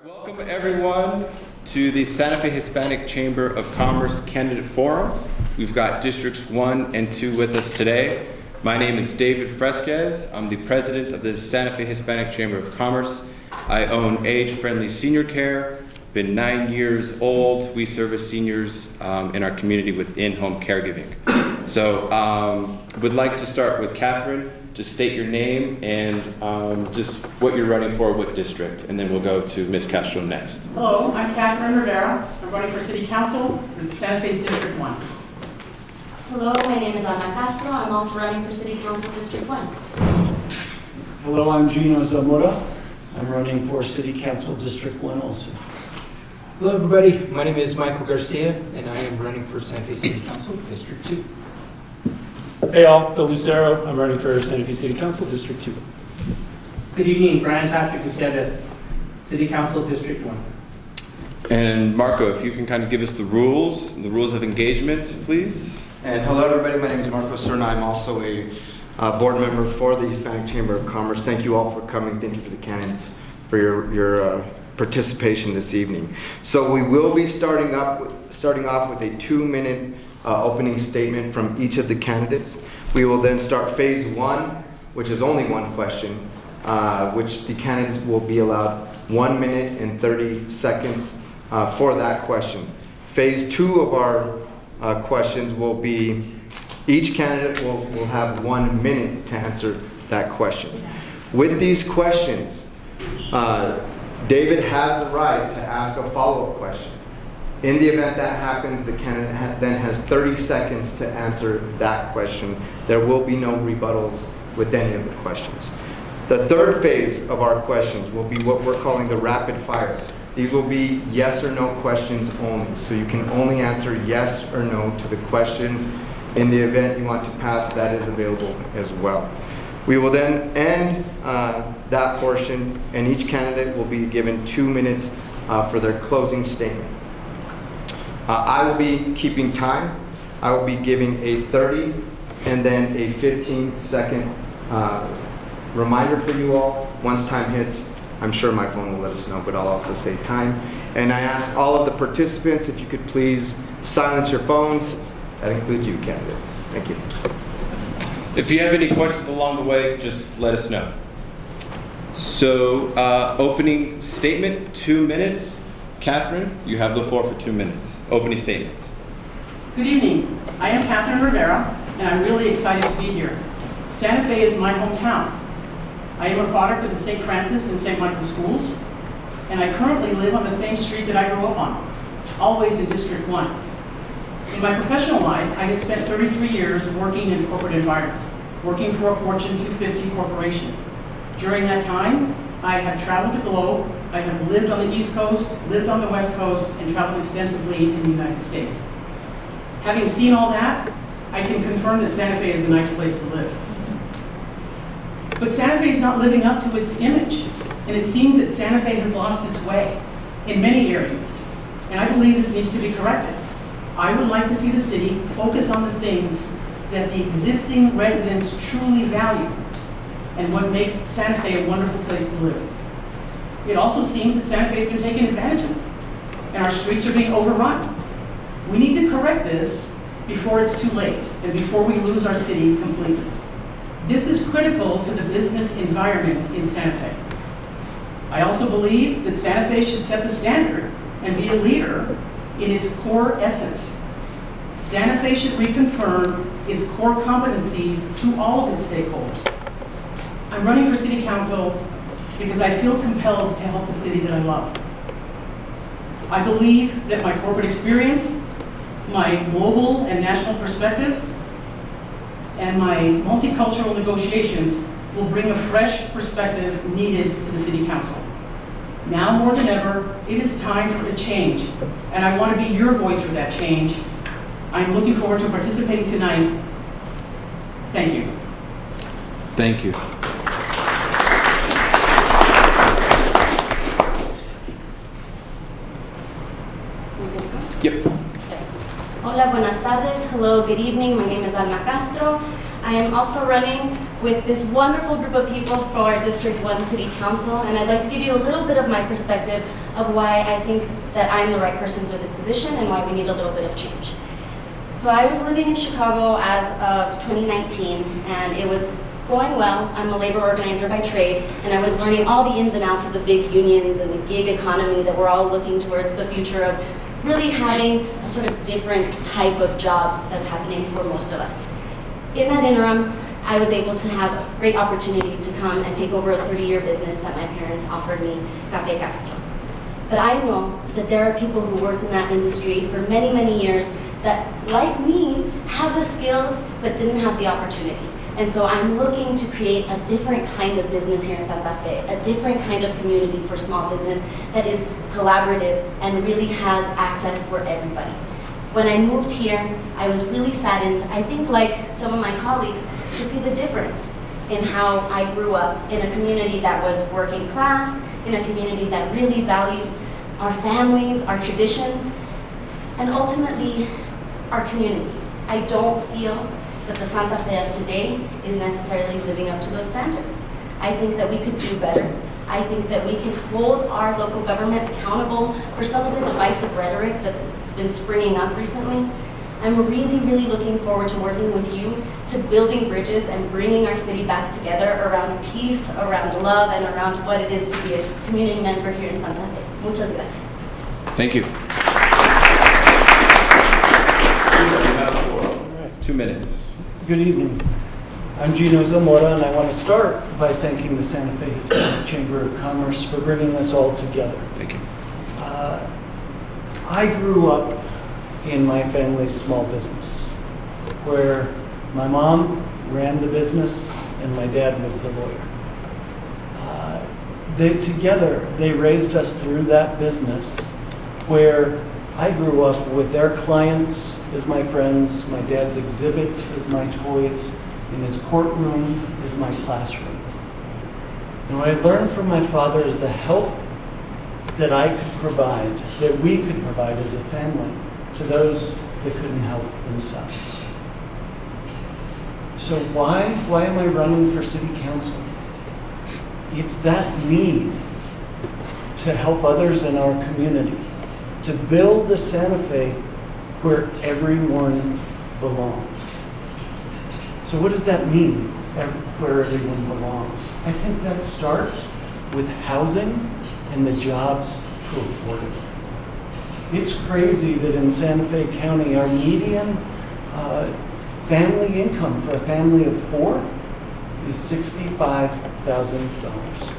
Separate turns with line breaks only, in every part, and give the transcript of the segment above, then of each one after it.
Welcome everyone to the Santa Fe Hispanic Chamber of Commerce Candidate Forum. We've got Districts 1 and 2 with us today. My name is David Fresquez. I'm the president of the Santa Fe Hispanic Chamber of Commerce. I own Age-Friendly Senior Care, been 9 years old. We service seniors in our community with in-home caregiving. So would like to start with Katherine. Just state your name and just what you're running for, what district, and then we'll go to Ms. Castro next.
Hello, I'm Katherine Rivera. I'm running for City Council in Santa Fe's District 1.
Hello, my name is Alma Castro. I'm also running for City Council District 1.
Hello, I'm Geno Zamora. I'm running for City Council District 1 also.
Hello everybody, my name is Michael Garcia and I am running for Santa Fe City Council District 2.
Hey all, Bill Lucero. I'm running for Santa Fe City Council, District 2.
Good evening, Brian Patrick Gutierrez, City Council, District 1.
And Marco, if you can kind of give us the rules of engagement, please.
And hello everybody, my name is Marco Serna. I'm also a board member for the Hispanic Chamber of Commerce. Thank you all for coming. Thank you to the candidates for your participation this evening. So we will be starting off with a 2-minute opening statement from each of the candidates. We will then start phase 1, which is only one question, which the candidates will be allowed 1 minute and 30 seconds for that question. Phase 2 of our questions will be, each candidate will have 1 minute to answer that question. With these questions, David has the right to ask a follow-up question. In the event that happens, the candidate then has 30 seconds to answer that question. There will be no rebuttals with any of the questions. The third phase of our questions will be what we're calling the rapid fire. These will be yes or no questions only. So you can only answer yes or no to the question. In the event you want to pass, that is available as well. We will then end that portion, and each candidate will be given 2 minutes for their closing statement. I will be keeping time. I will be giving a 30 and then a 15-second reminder for you all. Once time hits, I'm sure my phone will let us know, but I'll also say time. And I ask all of the participants if you could please silence your phones. That includes you, candidates. Thank you.
If you have any questions along the way, just let us know. So opening statement, 2 minutes. Katherine, you have the floor for 2 minutes. Opening statements.
Good evening. I am Katherine Rivera, and I'm really excited to be here. Santa Fe is my hometown. I am a product of the St. Francis and St. Michael schools, and I currently live on the same street that I grew up on, always in District 1. In my professional life, I have spent 33 years working in a corporate environment, working for a Fortune 250 corporation. During that time, I have traveled the globe. I have lived on the East Coast, lived on the West Coast, and traveled extensively in the United States. Having seen all that, I can confirm that Santa Fe is a nice place to live. But Santa Fe is not living up to its image, and it seems that Santa Fe has lost its way in many areas, and I believe this needs to be corrected. I would like to see the city focus on the things that the existing residents truly value and what makes Santa Fe a wonderful place to live. It also seems that Santa Fe has been taken advantage of, and our streets are being overrun. We need to correct this before it's too late and before we lose our city completely. This is critical to the business environment in Santa Fe. I also believe that Santa Fe should set the standard and be a leader in its core essence. Santa Fe should reconfirm its core competencies to all of its stakeholders. I'm running for City Council because I feel compelled to help the city that I love. I believe that my corporate experience, my global and national perspective, and my multicultural negotiations will bring a fresh perspective needed to the City Council. Now more than ever, it is time for a change, and I want to be your voice for that change. I'm looking forward to participating tonight. Thank you.
Thank you.
Yep. Hola, buenas tardes. Hello, good evening. My name is Alma Castro. I am also running with this wonderful group of people for District 1 City Council, and I'd like to give you a little bit of my perspective of why I think that I'm the right person for this position and why we need a little bit of change. So I was living in Chicago as of 2019, and it was going well. I'm a labor organizer by trade, and I was learning all the ins and outs of the big unions and the gig economy that we're all looking towards the future of really having a sort of different type of job that's happening for most of us. In that interim, I was able to have a great opportunity to come and take over a 30-year business that my parents offered me, Castro. But I know that there are people who worked in that industry for many, many years that, like me, have the skills but didn't have the opportunity. And so I'm looking to create a different kind of business here in Santa Fe, a different kind of community for small business that is collaborative and really has access for everybody. When I moved here, I was really saddened, I think like some of my colleagues, to see the difference in how I grew up in a community that was working class, in a community that really valued our families, our traditions, and ultimately our community. I don't feel that the Santa Fe of today is necessarily living up to those standards. I think that we could do better. I think that we can hold our local government accountable for some of the divisive rhetoric that's been springing up recently. I'm really, really looking forward to working with you to building bridges and bringing our city back together around peace, around love, and around what it is to be a community member here in Santa Fe. Muchas gracias.
Thank you. 2 minutes.
Good evening. I'm Geno Zamora, and I want to start by thanking the Santa Fe Hispanic Chamber of Commerce for bringing us all together.
Thank you.
I grew up in my family's small business, where my mom ran the business and my dad was the lawyer. They raised us through that business, where I grew up with their clients as my friends, my dad's exhibits as my toys, in his courtroom is my classroom. And what I learned from my father is the help that I could provide, that we could provide as a family to those that couldn't help themselves. So why am I running for city council? It's that need to help others in our community, to build a Santa Fe where everyone belongs. So what does that mean, where everyone belongs? I think that starts with housing and the jobs to afford it. It's crazy that in Santa Fe County, our median family income for a family of 4 is $65,000.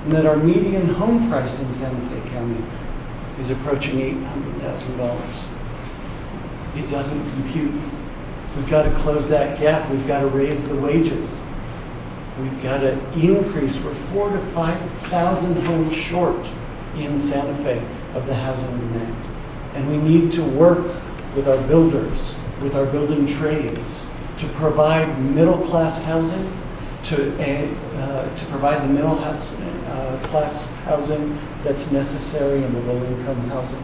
And that our median home price in Santa Fe County is approaching $800,000. It doesn't compute. We've got to close that gap. We've got to raise the wages. We've got to increase. We're 4,000 to 5,000 homes short in Santa Fe of the housing demand. And we need to work with our builders, with our building trades, to provide middle-class housing, to provide the class housing that's necessary in the low-income housing.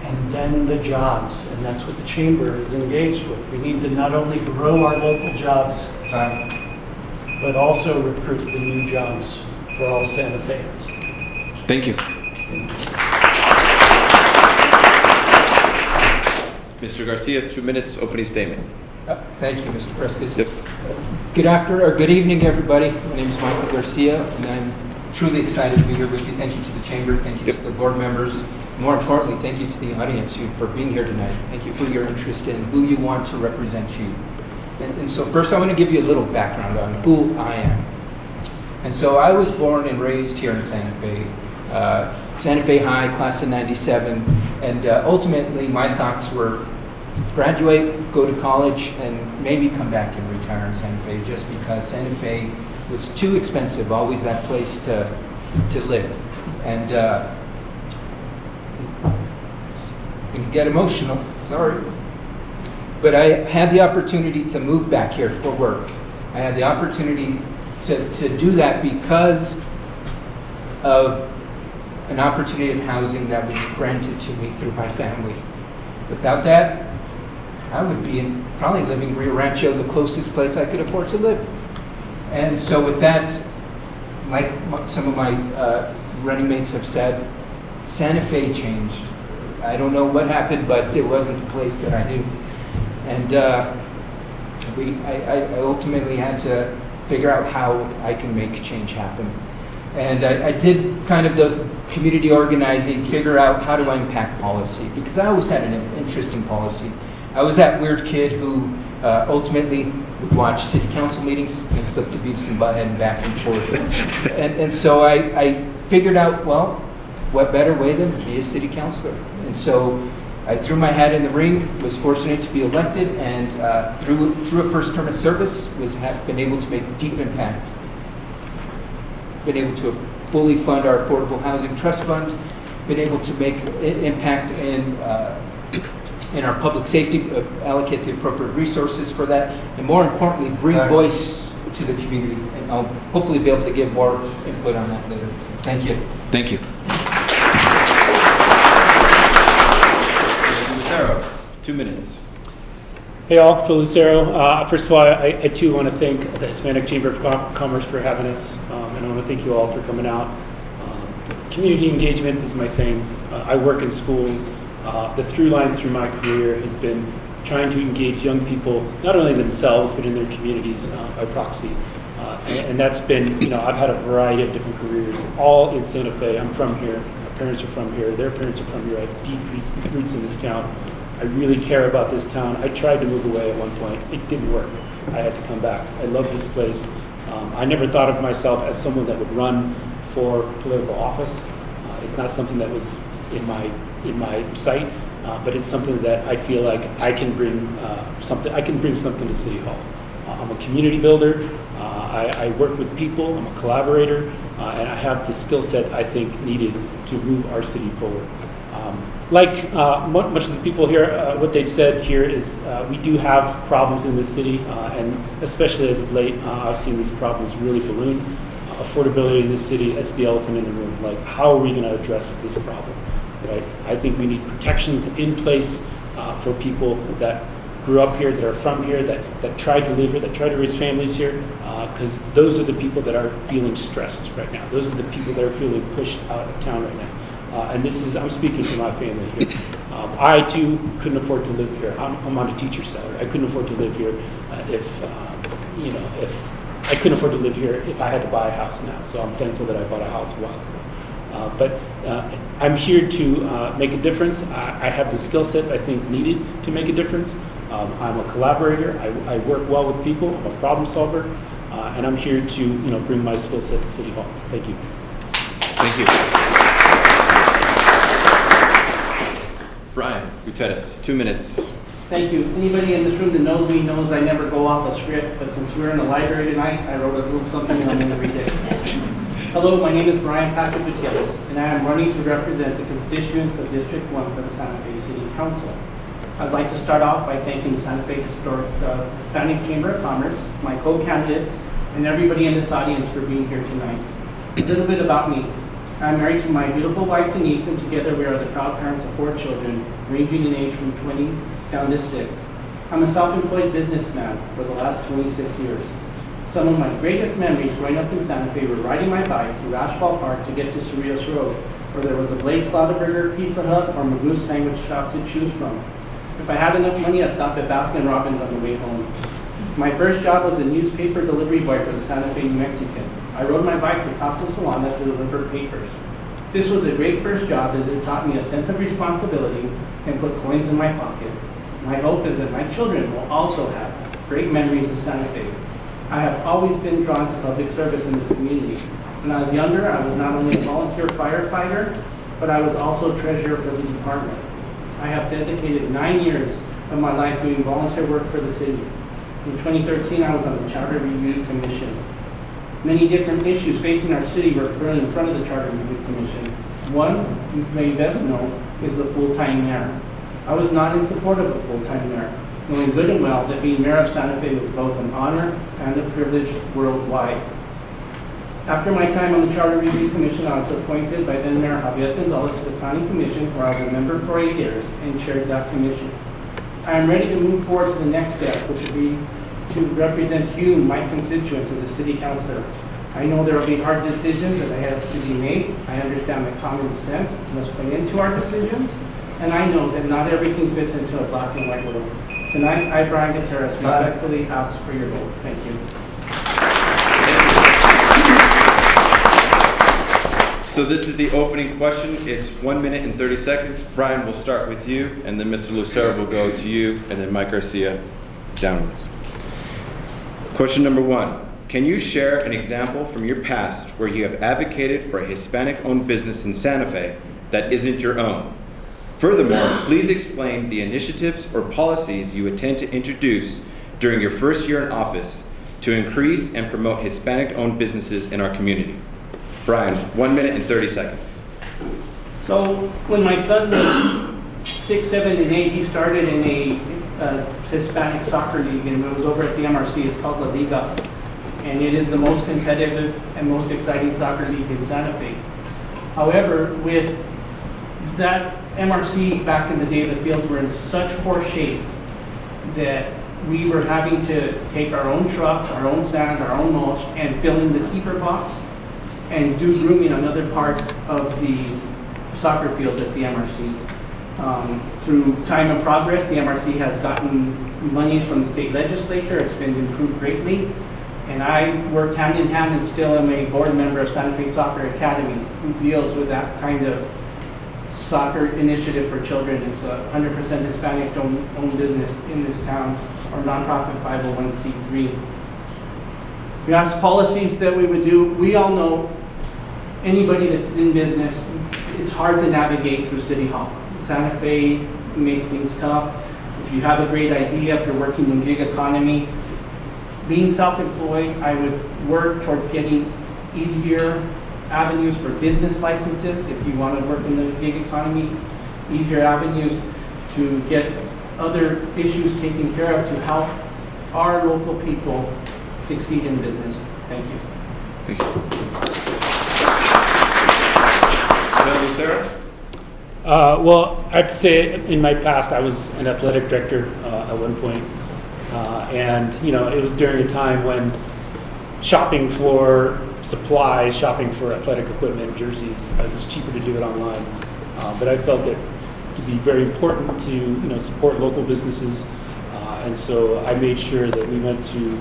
And then the jobs, and that's what the chamber is engaged with. We need to not only grow our local jobs, but also recruit the new jobs for all Santa Feans.
Thank you. Mr. Garcia, 2 minutes, opening statement.
Thank you, Mr. Fresquez.
Yep.
Good evening, everybody. My name is Michael Garcia, and I'm truly excited to be here with you. Thank you to the chamber. Thank you to the board members. More importantly, thank you to the audience for being here tonight. Thank you for your interest in who you want to represent you. And so first I want to give you a little background on who I am. And so I was born and raised here in Santa Fe, Santa Fe High, class of 97. And ultimately my thoughts were graduate, go to college, and maybe come back and retire in Santa Fe, just because Santa Fe was too expensive, always that place to live. And going to get emotional, sorry. But I had the opportunity to move back here for work. I had the opportunity to do that because of an opportunity of housing that was granted to me through my family. Without that, I would be probably living in Rio Rancho, the closest place I could afford to live. And so with that, like some of my running mates have said, Santa Fe changed. I don't know what happened, but it wasn't the place that I knew. And I ultimately had to figure out how I can make change happen. And I did kind of the community organizing, figure out how do I impact policy, because I always had an interest in policy. I was that weird kid who ultimately would watch city council meetings and flip to Beavis and Butthead and back and forth. and so I figured out, well, what better way than to be a city councilor? And so I threw my hat in the ring, was fortunate to be elected, and through a first term of service, have been able to make deep impact. Been able to fully fund our Affordable Housing Trust Fund, been able to make impact in our public safety, allocate the appropriate resources for that, and more importantly, bring voice to the community. And I'll hopefully be able to give more input on that later. Thank you.
Thank you. Lucero, 2 minutes.
Hey all, Phil Lucero. First of all, I too want to thank the Hispanic Chamber of Commerce for having us, and I want to thank you all for coming out. Community engagement is my thing. I work in schools. The through line through my career has been trying to engage young people, not only themselves, but in their communities by proxy. And that's been, I've had a variety of different careers, all in Santa Fe. I'm from here. My parents are from here. Their parents are from here. I have deep roots in this town. I really care about this town. I tried to move away at one point. It didn't work. I had to come back. I love this place. I never thought of myself as someone that would run for political office. It's not something that was in my sight, but it's something that I feel like I can bring something. I can bring something to City Hall. I'm a community builder. I work with people. I'm a collaborator, and I have the skill set I think needed to move our city forward. Like much of the people here, what they've said here is we do have problems in this city, and especially as of late, I've seen these problems really balloon. Affordability in this city, that's the elephant in the room. Like, how are we going to address this problem? Right? I think we need protections in place for people that grew up here, that are from here, that tried to live here, that tried to raise families here, because those are the people that are feeling stressed right now. Those are the people that are feeling pushed out of town right now. And I'm speaking for my family here. I too couldn't afford to live here. I'm on a teacher's salary. I couldn't afford to live here if I couldn't afford to live here if I had to buy a house now. So I'm thankful that I bought a house a while ago. But I'm here to make a difference. I have the skill set I think needed to make a difference. I'm a collaborator. I work well with people. I'm a problem solver, and I'm here to bring my skill set to City Hall. Thank you.
Thank you. Brian Gutierrez, 2 minutes.
Thank you. Anybody in this room that knows me knows I never go off a script, but since we're in the library tonight, I wrote a little something and I'm going to read it. Hello, my name is Brian Patrick Gutierrez, and I am running to represent the constituents of District 1 for the Santa Fe City Council. I'd like to start off by thanking the Santa Fe Hispanic Chamber of Commerce, my co-candidates, and everybody in this audience for being here tonight. A little bit about me. I'm married to my beautiful wife Denise, and together we are the proud parents of 4 children, ranging in age from 20 down to 6. I'm a self-employed businessman for the last 26 years. Some of my greatest memories growing up in Santa Fe were riding my bike through Ashball Park to get to Cerritos Road, where there was a Blake's Lotaburger, Pizza Hut, or Magoo's sandwich shop to choose from. If I had enough money, I'd stop at Baskin Robbins on the way home. My first job was a newspaper delivery boy for the Santa Fe New Mexican. I rode my bike to Casa Solana to deliver papers. This was a great first job as it taught me a sense of responsibility and put coins in my pocket. My hope is that my children will also have great memories of Santa Fe. I have always been drawn to public service in this community. When I was younger, I was not only a volunteer firefighter, but I was also treasurer for the department. I have dedicated 9 years of my life doing volunteer work for the city. In 2013, I was on the Charter Review Commission. Many different issues facing our city were put in front of the Charter Review Commission. One, you may best know, is the full-time mayor. I was not in support of a full-time mayor, knowing good and well that being mayor of Santa Fe was both an honor and a privilege worldwide. After my time on the Charter Review Commission, I was appointed by then Mayor Javier Gonzalez to the Planning Commission, where I was a member for 8 years and chaired that commission. I am ready to move forward to the next step, which would be to represent you, my constituents, as a city councilor. I know there will be hard decisions that I have to be made. I understand that common sense must play into our decisions, and I know that not everything fits into a black and white world. Tonight, I, Brian Gutierrez, respectfully ask for your vote. Thank you.
So this is the opening question. It's 1 minute and 30 seconds. Brian, we'll start with you, and then Mr. Lucero will go to you, and then Mike Garcia downwards. Question number 1. Can you share an example from your past where you have advocated for a Hispanic-owned business in Santa Fe that isn't your own? Furthermore, please explain the initiatives or policies you intend to introduce during your first year in office to increase and promote Hispanic-owned businesses in our community. Brian, 1 minute and 30 seconds.
So when my son was 6, 7, and 8, he started in a Hispanic soccer league, and it was over at the MRC. It's called La Liga, and it is the most competitive and most exciting soccer league in Santa Fe. However, with that MRC back in the day, the fields were in such poor shape that we were having to take our own trucks, our own sand, our own mulch, and fill in the keeper box and do grooming on other parts of the soccer fields at the MRC. Through time and progress, the MRC has gotten monies from the state legislature. It's been improved greatly. And I worked hand in hand and still am a board member of Santa Fe Soccer Academy, who deals with that kind of soccer initiative for children. It's a 100% Hispanic-owned business in this town, or nonprofit 501c3. We asked policies that we would do. We all know anybody that's in business, it's hard to navigate through City Hall. Santa Fe makes things tough. If you have a great idea, if you're working in gig economy, being self-employed, I would work towards getting easier avenues for business licenses. If you want to work in the gig economy, easier avenues to get other issues taken care of to help our local people succeed in business. Thank you.
Thank you. Lucero?
Well, I have to say, in my past, I was an athletic director at one point. And, you know, it was during a time when shopping for supplies, shopping for athletic equipment, jerseys, it was cheaper to do it online. But I felt it to be very important to, you know, support local businesses. And so I made sure that we went to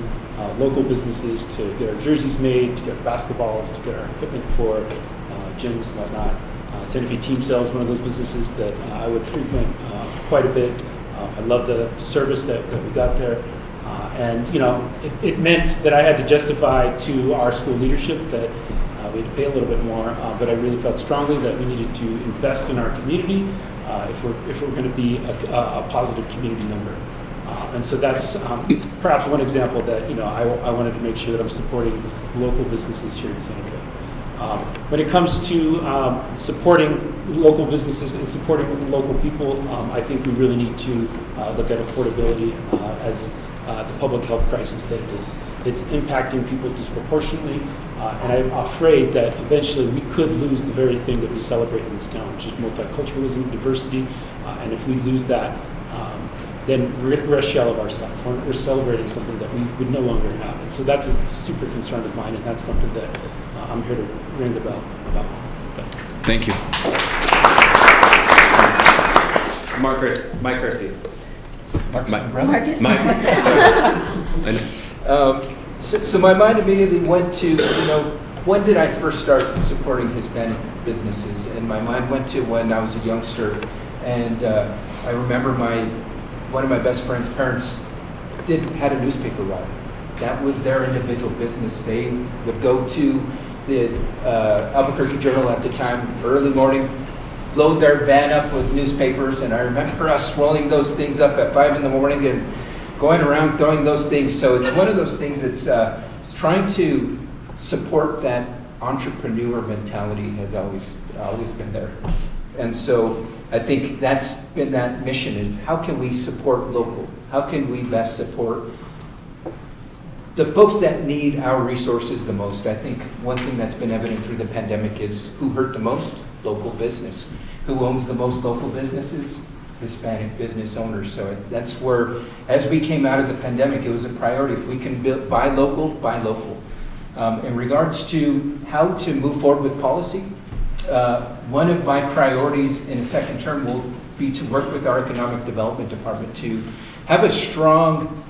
local businesses to get our jerseys made, to get our basketballs, to get our equipment for gyms and whatnot. Santa Fe Team Sales, one of those businesses that I would frequent quite a bit. I love the service that we got there. And, you know, it meant that I had to justify to our school leadership that we had to pay a little bit more, but I really felt strongly that we needed to invest in our community if we're going to be a positive community member. And so that's perhaps one example that, you know, I wanted to make sure that I'm supporting local businesses here in Santa Fe. When it comes to supporting local businesses and supporting local people, I think we really need to look at affordability as the public health crisis that it is. It's impacting people disproportionately, and I'm afraid that eventually we could lose the very thing that we celebrate in this town, which is multiculturalism, diversity, and if we lose that, then we're a shell of ourselves. We're celebrating something that we would no longer have. And so that's a super concern of mine, and that's something that I'm here to ring the bell about. Okay.
Thank you. Mike Garcia.
So my mind immediately went to, you know, when did I first start supporting Hispanic businesses? And my mind went to when I was a youngster, and I remember one of my best friend's parents had a newspaper route. That was their individual business. They would go to the Albuquerque Journal at the time, early morning, load their van up with newspapers, and I remember us rolling those things up at 5 in the morning and going around throwing those things. So it's one of those things that's trying to support that entrepreneur mentality has always been there. And so I think that's been that mission of how can we support local? How can we best support the folks that need our resources the most? I think one thing that's been evident through the pandemic is who hurt the most? Local business. Who owns the most local businesses? Hispanic business owners. So that's where, as we came out of the pandemic, it was a priority. If we can buy local, buy local. In regards to how to move forward with policy, one of my priorities in a second term will be to work with our economic development department to have a strong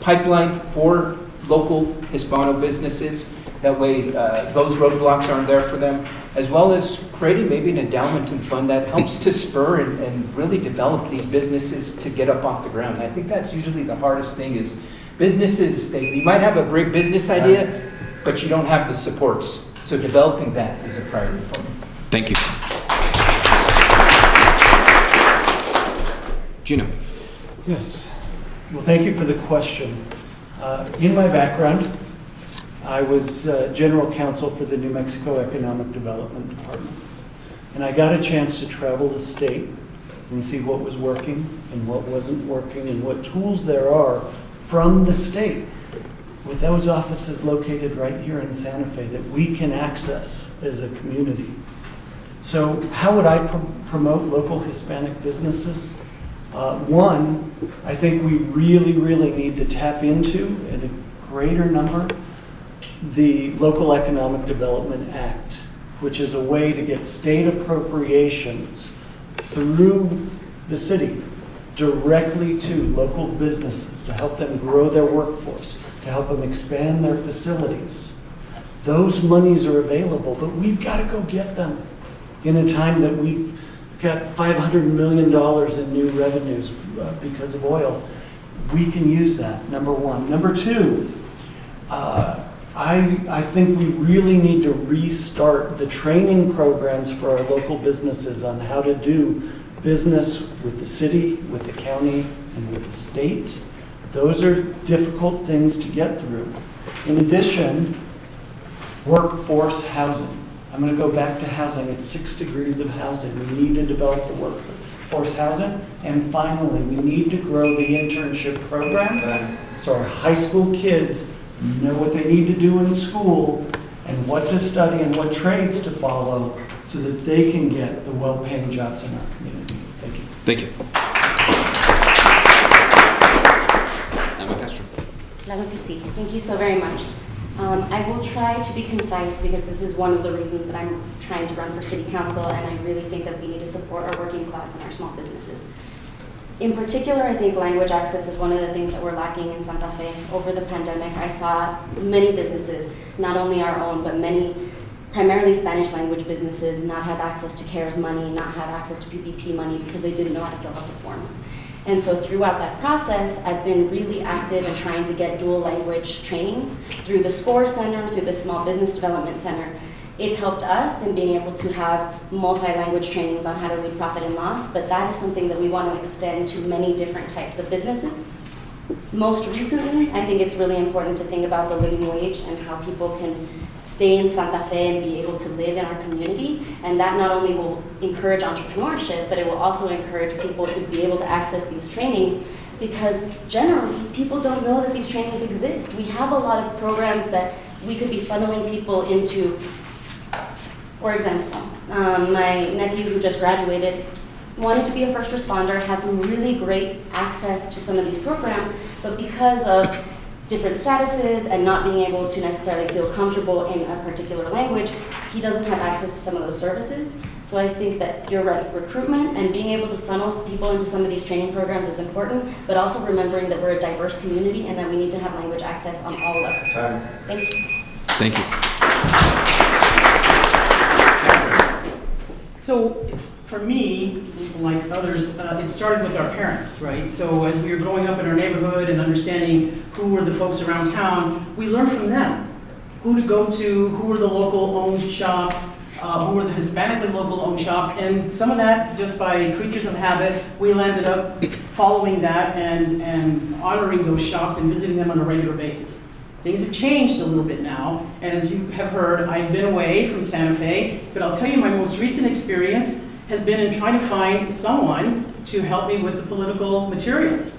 pipeline for local Hispano businesses. That way those roadblocks aren't there for them, as well as creating maybe an endowment and fund that helps to spur and really develop these businesses to get up off the ground. And I think that's usually the hardest thing is businesses, you might have a great business idea, but you don't have the supports. So developing that is a priority for me.
Thank you. Geno.
Yes. Well, thank you for the question. In my background, I was general counsel for the New Mexico Economic Development Department. And I got a chance to travel the state and see what was working and what wasn't working and what tools there are from the state with those offices located right here in Santa Fe that we can access as a community. So how would I promote local Hispanic businesses? One, I think we really need to tap into, in a greater number, the Local Economic Development Act, which is a way to get state appropriations through the city directly to local businesses to help them grow their workforce, to help them expand their facilities. Those monies are available, but we've got to go get them in a time that we've got $500 million in new revenues because of oil. We can use that, number one. Number two, I think we really need to restart the training programs for our local businesses on how to do business with the city, with the county, and with the state. Those are difficult things to get through. In addition, workforce housing. I'm going to go back to housing. It's 6 degrees of housing. We need to develop the workforce housing. And finally, we need to grow the internship program so our high school kids know what they need to do in school and what to study and what trades to follow so that they can get the well-paying jobs in our community. Thank you.
Thank you. Alma Castro.
Claro que sí. Thank you so very much. I will try to be concise because this is one of the reasons that I'm trying to run for city council, and I really think that we need to support our working class and our small businesses. In particular, I think language access is one of the things that we're lacking in Santa Fe. Over the pandemic, I saw many businesses, not only our own, but many primarily Spanish language businesses not have access to CARES money, not have access to PPP money because they didn't know how to fill out the forms. And so throughout that process, I've been really active in trying to get dual language trainings through the SCORE Center, through the Small Business Development Center. It's helped us in being able to have multi-language trainings on how to read profit and loss, but that is something that we want to extend to many different types of businesses. Most recently, I think it's really important to think about the living wage and how people can stay in Santa Fe and be able to live in our community. And that not only will encourage entrepreneurship, but it will also encourage people to be able to access these trainings, because generally people don't know that these trainings exist. We have a lot of programs that we could be funneling people into. For example, my nephew who just graduated wanted to be a first responder, has some really great access to some of these programs, but because of different statuses and not being able to necessarily feel comfortable in a particular language, he doesn't have access to some of those services. So I think that you're right, recruitment and being able to funnel people into some of these training programs is important, but also remembering that we're a diverse community and that we need to have language access on all levels. Thank you.
Thank you.
So for me, like others, it started with our parents, right? So as we were growing up in our neighborhood and understanding who were the folks around town, we learned from them who to go to, who were the local owned shops, who were the Hispanically local owned shops, and some of that, just by creatures of habit, we landed up following that and honoring those shops and visiting them on a regular basis. Things have changed a little bit now, and as you have heard, I've been away from Santa Fe, but I'll tell you my most recent experience has been in trying to find someone to help me with the political materials.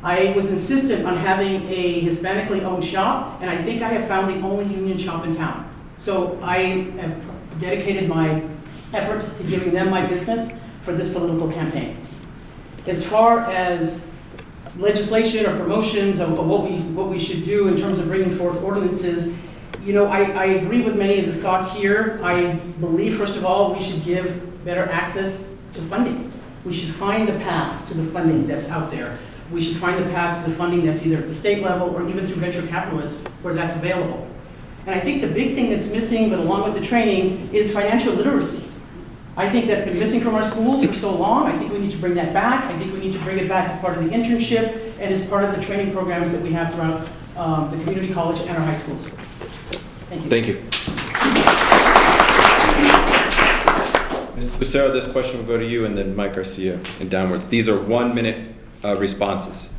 I was insistent on having a Hispanically owned shop, and I think I have found the only union shop in town. So I have dedicated my effort to giving them my business. for this political campaign. As far as legislation or promotions of what we should do in terms of bringing forth ordinances, you know, I agree with many of the thoughts here. I believe, first of all, we should give better access to funding. We should find the paths to the funding that's out there. We should find the paths to the funding that's either at the state level or even through venture capitalists where that's available. And I think the big thing that's missing, but along with the training, is financial literacy. I think that's been missing from our schools for so long. I think we need to bring that back. I think we need to bring it back as part of the internship and as part of the training programs that we have throughout the community college and our high schools. Thank you.
Thank you. Ms. Lucero, this question will go to you and then Mike Garcia and downwards. These are 1-minute responses.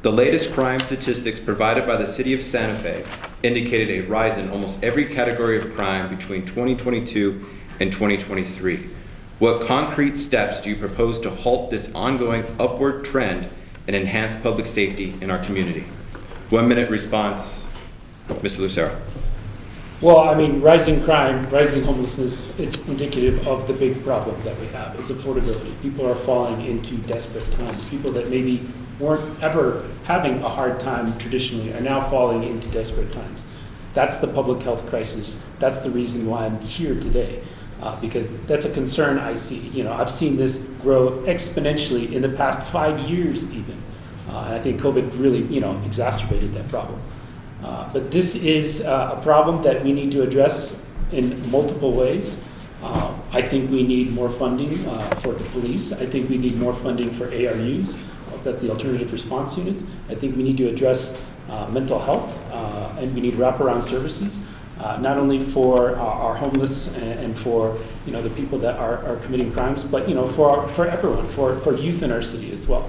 The latest crime statistics provided by the city of Santa Fe indicated a rise in almost every category of crime between 2022 and 2023. What concrete steps do you propose to halt this ongoing upward trend and enhance public safety in our community? 1-minute response, Mr. Lucero.
Well, I mean, rising crime, rising homelessness, it's indicative of the big problem that we have, is affordability. People are falling into desperate times. People that maybe weren't ever having a hard time traditionally are now falling into desperate times. That's the public health crisis. That's the reason why I'm here today, because that's a concern I see. You know, I've seen this grow exponentially in the past 5 years even. And I think COVID really, you know, exacerbated that problem. But this is a problem that we need to address in multiple ways. I think we need more funding for the police. I think we need more funding for ARUs. That's the alternative response units. I think we need to address mental health, and we need wraparound services, not only for our homeless and for, you know, the people that are committing crimes, but, you know, for everyone, for youth in our city as well.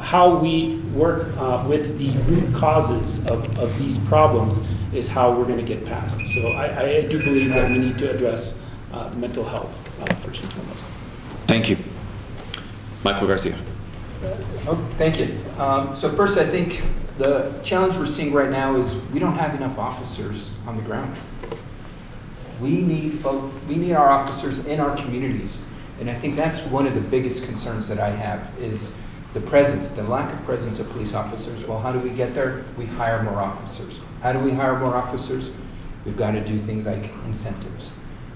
How we work with the root causes of these problems is how we're going to get past. So I do believe that we need to address the mental health first and foremost.
Thank you. Michael Garcia.
Oh, thank you. So first, I think the challenge we're seeing right now is we don't have enough officers on the ground. We need our officers in our communities, and I think that's one of the biggest concerns that I have is the presence, the lack of presence of police officers. Well, how do we get there? We hire more officers. How do we hire more officers? We've got to do things like incentives.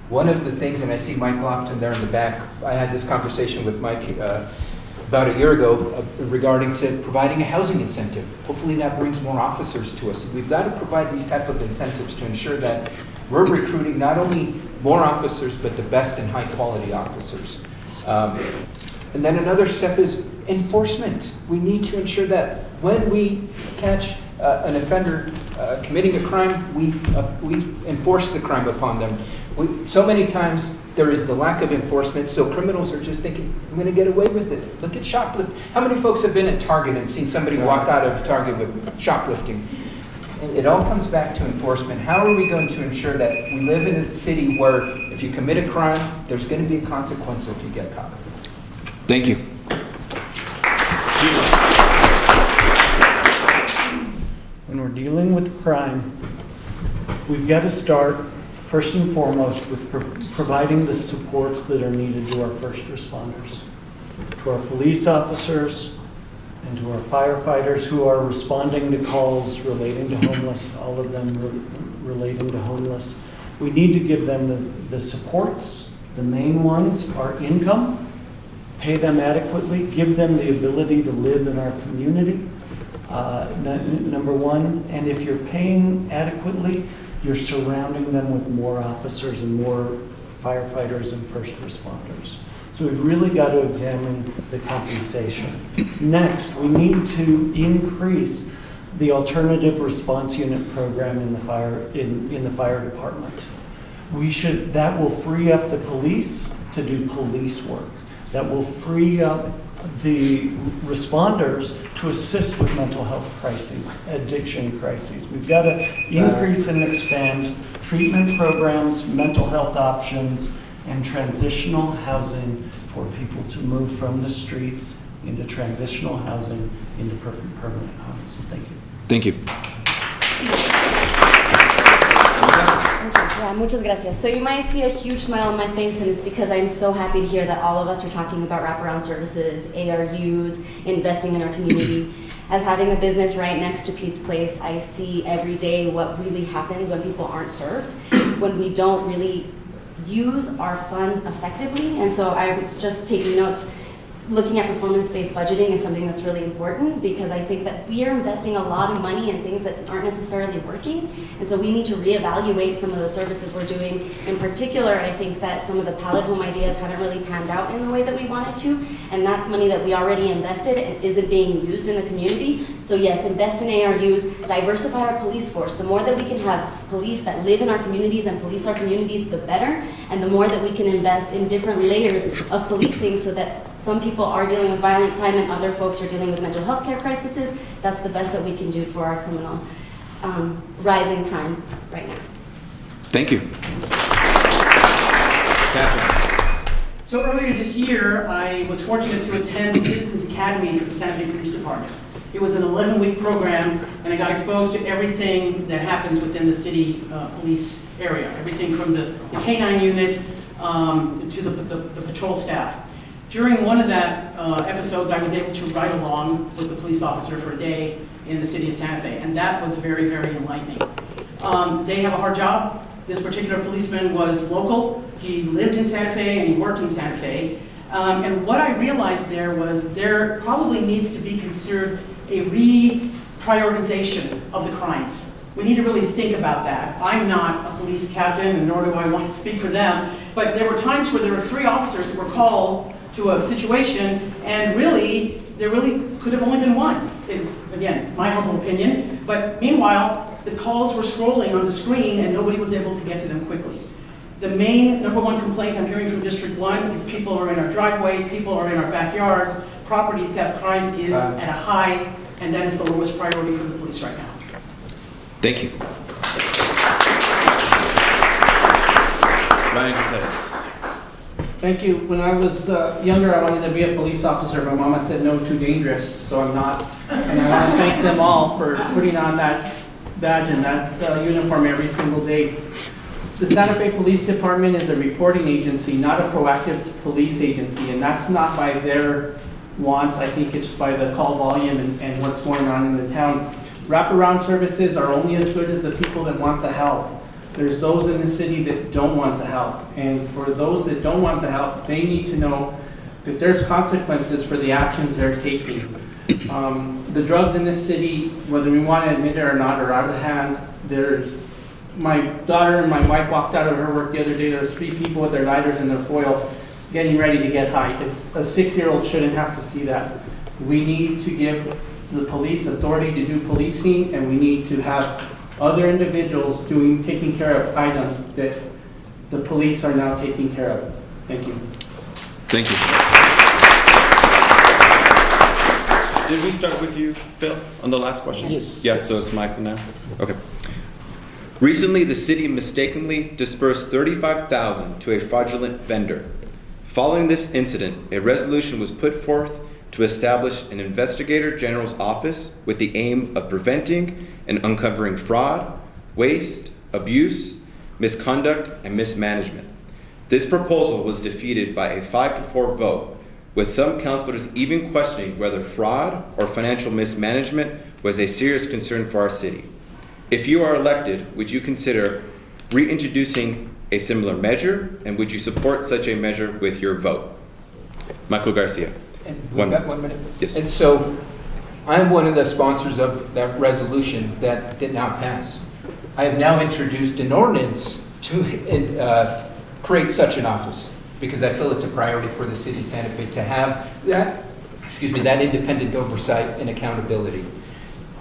One of the things, and I see Mike Lofton there in the back, I had this conversation with Mike about a year ago regarding to providing a housing incentive. Hopefully that brings more officers to us. We've got to provide these type of incentives to ensure that we're recruiting not only more officers, but the best and high quality officers. And then another step is enforcement. We need to ensure that when we catch an offender committing a crime, we enforce the crime upon them. So many times there is the lack of enforcement, so criminals are just thinking, I'm going to get away with it. Look at shoplifting. How many folks have been at Target and seen somebody walk out of Target with shoplifting? And it all comes back to enforcement. How are we going to ensure that we live in a city where if you commit a crime, there's going to be a consequence if you get caught?
Thank you.
When we're dealing with crime, we've got to start first and foremost with providing the supports that are needed to our first responders, to our police officers, and to our firefighters who are responding to calls relating to homeless, all of them relating to homeless. We need to give them the supports. The main ones are income, pay them adequately, give them the ability to live in our community, number one. And if you're paying adequately, you're surrounding them with more officers and more firefighters and first responders. So we've really got to examine the compensation. Next, we need to increase the alternative response unit program in the fire department. That will free up the police to do police work. That will free up the responders to assist with mental health crises, addiction crises. We've got to increase and expand treatment programs, mental health options, and transitional housing for people to move from the streets into transitional housing into permanent homes. Thank you.
Thank you.
Yeah, muchas gracias. So you might see a huge smile on my face, and it's because I'm so happy to hear that all of us are talking about wraparound services, ARUs, investing in our community. As having a business right next to Pete's Place, I see every day what really happens when people aren't served, when we don't really use our funds effectively. And so I'm just taking notes. Looking at performance-based budgeting is something that's really important, because I think that we are investing a lot of money in things that aren't necessarily working, and so we need to reevaluate some of the services we're doing. In particular, I think that some of the pallet home ideas haven't really panned out in the way that we wanted to, and that's money that we already invested and isn't being used in the community. So yes, invest in ARUs, diversify our police force. The more that we can have police that live in our communities and police our communities, the better, and the more that we can invest in different layers of policing, so that some people are dealing with violent crime and other folks are dealing with mental health care crises. That's the best that we can do for our criminal rising crime right now.
Thank you. Katherine.
So earlier this year, I was fortunate to attend the Citizens Academy for the Santa Fe Police Department. It was an 11-week program, and I got exposed to everything that happens within the city police area, everything from the K-9 unit to the patrol staff. During one of that episodes, I was able to ride along with the police officer for a day in the city of Santa Fe, and that was very, very enlightening. They have a hard job. This particular policeman was local. He lived in Santa Fe and he worked in Santa Fe. And what I realized there was there probably needs to be considered a reprioritization of the crimes. We need to really think about that. I'm not a police captain, and nor do I want to speak for them, but there were times where there were 3 officers that were called to a situation, and really, there really could have only been one. Again, my humble opinion, but meanwhile, the calls were scrolling on the screen and nobody was able to get to them quickly. The main #1 complaint I'm hearing from District 1 is people are in our driveway, people are in our backyards, property theft crime is at a high, and that is the lowest priority for the police right now.
Thank you. Ryan Gutierrez.
Thank you. When I was younger, I wanted to be a police officer. My mama said no, too dangerous, so I'm not. And I want to thank them all for putting on that badge and that uniform every single day. The Santa Fe Police Department is a reporting agency, not a proactive police agency, and that's not by their wants. I think it's by the call volume and what's going on in the town. Wraparound services are only as good as the people that want the help. There's those in the city that don't want the help. And for those that don't want the help, they need to know that there's consequences for the actions they're taking. The drugs in this city, whether we want to admit it or not, are out of hand. My daughter and my wife walked out of her work the other day. There's 3 people with their lighters and their foil getting ready to get high. A 6-year-old shouldn't have to see that. We need to give the police authority to do policing, and we need to have other individuals taking care of items that the police are now taking care of. Thank you.
Thank you. Did we start with you, Phil, on the last question?
Yes.
Yeah, so it's Michael now? Okay. Recently, the city mistakenly dispersed $35,000 to a fraudulent vendor. Following this incident, a resolution was put forth to establish an Investigator General's office with the aim of preventing and uncovering fraud, waste, abuse, misconduct, and mismanagement. This proposal was defeated by a 5-4 vote, with some councilors even questioning whether fraud or financial mismanagement was a serious concern for our city. If you are elected, would you consider reintroducing a similar measure, and would you support such a measure with your vote? Michael Garcia.
And we've got 1 minute.
Yes.
And so I'm one of the sponsors of that resolution that did not pass. I have now introduced an ordinance to create such an office, because I feel it's a priority for the city of Santa Fe to have that independent oversight and accountability.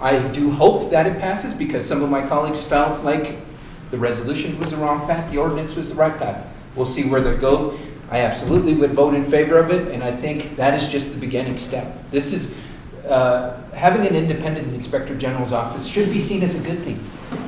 I do hope that it passes, because some of my colleagues felt like the resolution was the wrong path, the ordinance was the right path. We'll see where they go. I absolutely would vote in favor of it, and I think that is just the beginning step. This is, having an independent Inspector General's office should be seen as a good thing.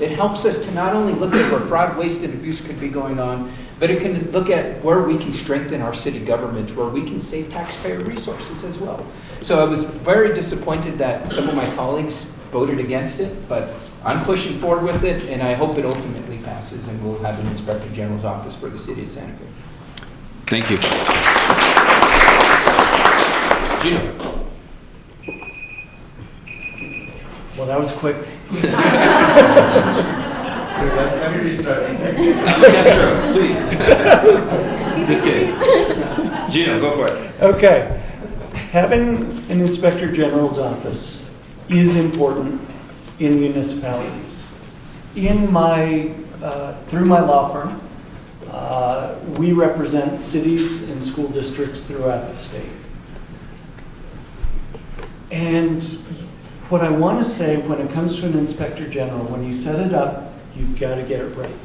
It helps us to not only look at where fraud, waste, and abuse could be going on, but it can look at where we can strengthen our city government, where we can save taxpayer resources as well. So I was very disappointed that some of my colleagues voted against it, but I'm pushing forward with it, and I hope it ultimately passes, and we'll have an Inspector General's office for the city of Santa Fe.
Thank you. Geno.
Well, that was quick.
Let me restart. Castro, please. Just kidding. Geno, go for it.
Okay. Having an Inspector General's office is important in municipalities. Through my law firm, we represent cities and school districts throughout the state. And what I want to say when it comes to an Inspector General, when you set it up, you've got to get it right.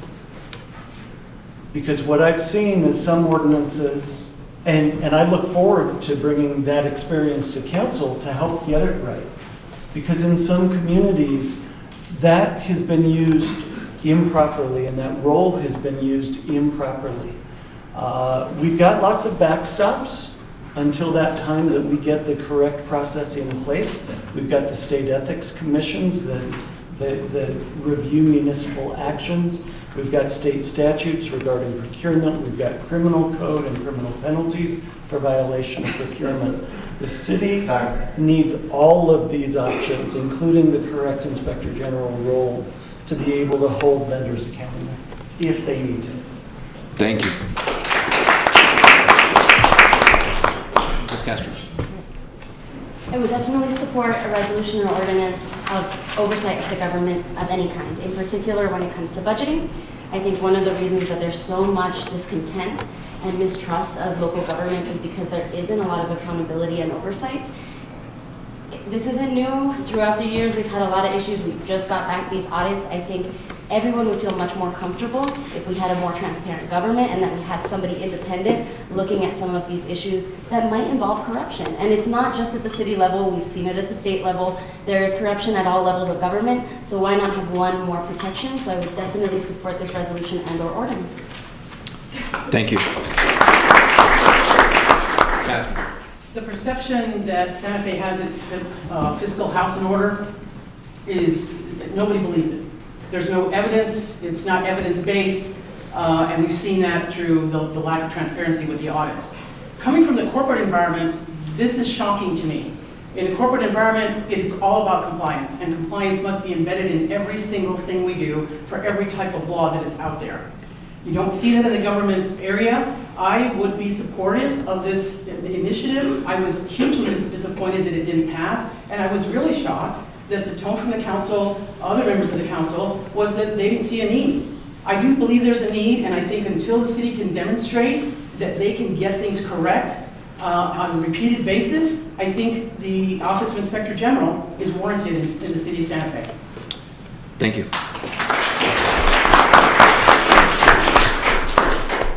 Because what I've seen is some ordinances, and I look forward to bringing that experience to council to help get it right. Because in some communities, that has been used improperly, and that role has been used improperly. We've got lots of backstops until that time that we get the correct process in place. We've got the state ethics commissions that review municipal actions. We've got state statutes regarding procurement. We've got criminal code and criminal penalties for violation of procurement. The city needs all of these options, including the correct Inspector General role, to be able to hold vendors accountable if they need to.
Thank you. Ms. Castro.
I would definitely support a resolution or ordinance of oversight of the government of any kind, in particular when it comes to budgeting. I think one of the reasons that there's so much discontent and mistrust of local government is because there isn't a lot of accountability and oversight. This isn't new. Throughout the years, we've had a lot of issues. We just got back these audits. I think everyone would feel much more comfortable if we had a more transparent government and that we had somebody independent looking at some of these issues that might involve corruption. And it's not just at the city level. We've seen it at the state level. There is corruption at all levels of government. So why not have one more protection? So I would definitely support this resolution and/or ordinance.
Thank you. Katherine.
The perception that Santa Fe has its fiscal house in order is that nobody believes it. There's no evidence, it's not evidence-based, and we've seen that through the lack of transparency with the audits. Coming from the corporate environment, this is shocking to me. In a corporate environment, it's all about compliance, and compliance must be embedded in every single thing we do for every type of law that is out there. You don't see that in the government area. I would be supportive of this initiative. I was hugely disappointed that it didn't pass, and I was really shocked that the tone from the council, other members of the council, was that they didn't see a need. I do believe there's a need, and I think until the city can demonstrate that they can get things correct on a repeated basis, I think the Office of Inspector General is warranted in the city of Santa Fe.
Thank you.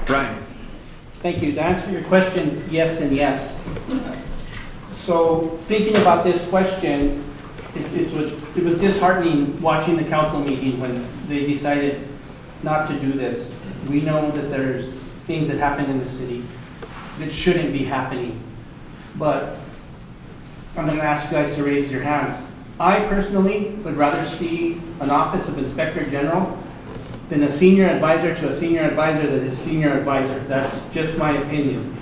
Brian.
Thank you. To answer your questions, yes and yes. So thinking about this question, it was disheartening watching the council meeting when they decided not to do this. We know that there's things that happen in the city that shouldn't be happening, but I'm going to ask you guys to raise your hands. I personally would rather see an Office of Inspector General than a senior advisor to a senior advisor that is senior advisor. That's just my opinion.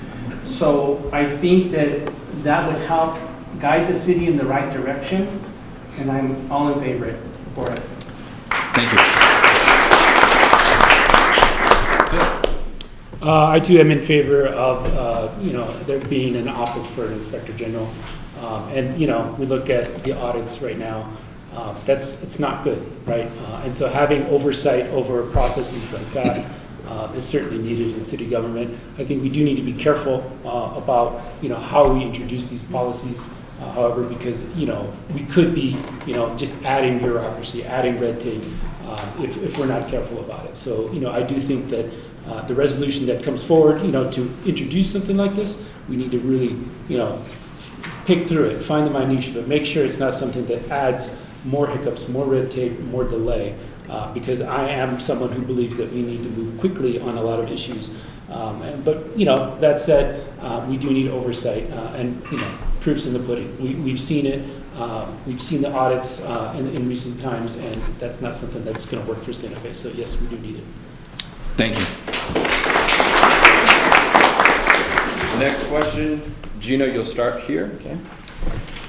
So I think that would help guide the city in the right direction, and I'm all in favor for it.
Thank you.
I too am in favor of there being an office for an Inspector General, and we look at the audits right now. It's not good, right? And so having oversight over processes like that is certainly needed in city government. I think we do need to be careful about how we introduce these policies. However, because we could be just adding bureaucracy, adding red tape if we're not careful about it. So I do think that the resolution that comes forward to introduce something like this, we need to really pick through it, find the minutiae, but make sure it's not something that adds more hiccups, more red tape, more delay, because I am someone who believes that we need to move quickly on a lot of issues. But that said, we do need oversight, and proof's in the pudding. We've seen it. We've seen the audits in recent times, and that's not something that's going to work for Santa Fe. So yes, we do need it.
Thank you. Next question, Geno, you'll start here.
Okay.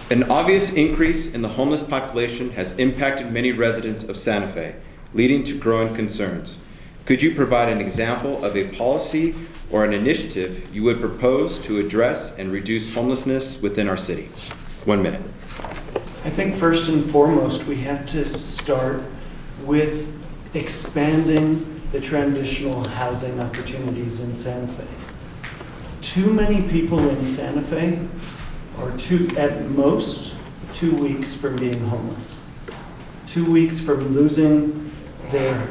An obvious increase in the homeless population has impacted many residents of Santa Fe, leading to growing concerns. Could you provide an example of a policy or an initiative you would propose to address and reduce homelessness within our city? 1 minute.
I think first and foremost, we have to start with expanding the transitional housing opportunities in Santa Fe. Too many people in Santa Fe are at most 2 weeks from being homeless. 2 weeks from losing their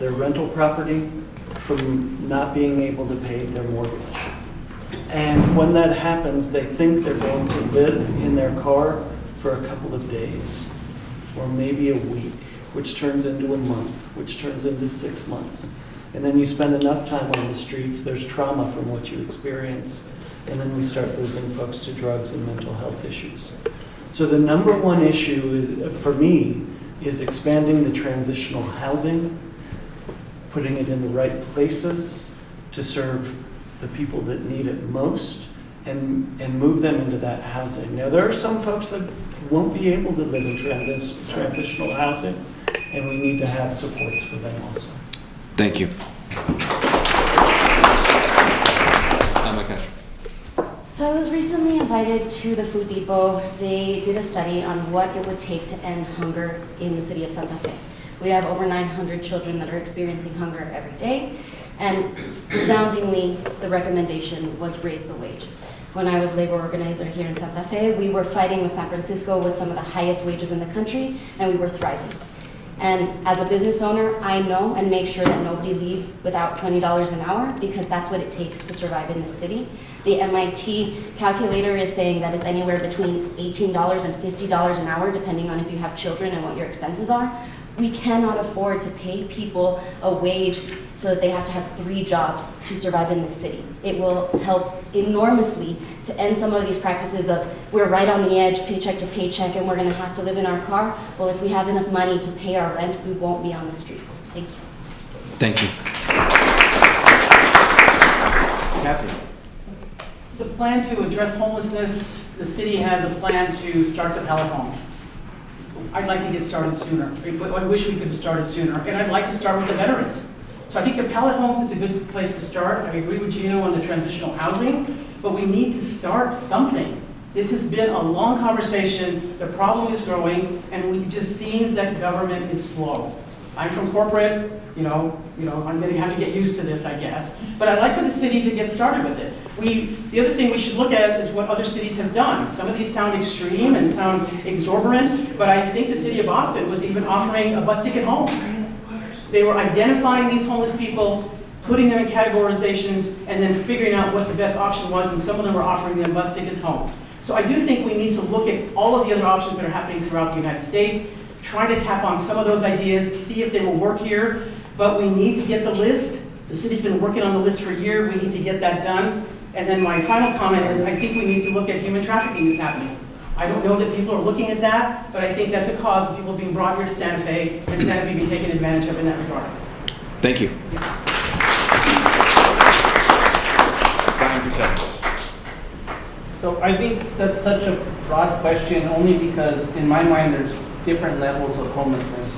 rental property, from not being able to pay their mortgage. And when that happens, they think they're going to live in their car for a couple of days, or maybe a week, which turns into a month, which turns into 6 months. And then you spend enough time on the streets, there's trauma from what you experience, and then we start losing folks to drugs and mental health issues. So the number one issue is, for me, is expanding the transitional housing, putting it in the right places to serve the people that need it most, and move them into that housing. Now, there are some folks that won't be able to live in transitional housing, and we need to have supports for them also.
Thank you. Alma, Castro.
So I was recently invited to the Food Depot. They did a study on what it would take to end hunger in the city of Santa Fe. We have over 900 children that are experiencing hunger every day, and resoundingly, the recommendation was raise the wage. When I was labor organizer here in Santa Fe, we were fighting with San Francisco with some of the highest wages in the country, and we were thriving. And as a business owner, I know and make sure that nobody leaves without $20 an hour, because that's what it takes to survive in this city. The MIT calculator is saying that it's anywhere between $18 and $50 an hour, depending on if you have children and what your expenses are. We cannot afford to pay people a wage so that they have to have 3 jobs to survive in this city. It will help enormously to end some of these practices of we're right on the edge, paycheck to paycheck, and we're going to have to live in our car. Well, if we have enough money to pay our rent, we won't be on the street. Thank you.
Thank you. Katherine.
The plan to address homelessness, the city has a plan to start the pallet homes. I'd like to get started sooner. I wish we could have started sooner, and I'd like to start with the veterans. So I think the pallet homes is a good place to start. I agree with Geno on the transitional housing, but we need to start something. This has been a long conversation, the problem is growing, and it just seems that government is slow. I'm from corporate, I'm going to have to get used to this, I guess. But I'd like for the city to get started with it. The other thing we should look at is what other cities have done. Some of these sound extreme and sound exorbitant, but I think the city of Boston was even offering a bus ticket home. They were identifying these homeless people, putting them in categorizations, and then figuring out what the best option was, and some of them were offering them bus tickets home. So I do think we need to look at all of the other options that are happening throughout the United States, try to tap on some of those ideas, see if they will work here, but we need to get the list. The city's been working on the list for a year, we need to get that done. And then my final comment is I think we need to look at human trafficking that's happening. I don't know that people are looking at that, but I think that's a cause of people being brought here to Santa Fe, and Santa Fe being taken advantage of in that regard.
Thank you.
So I think that's such a broad question only because in my mind there's different levels of homelessness.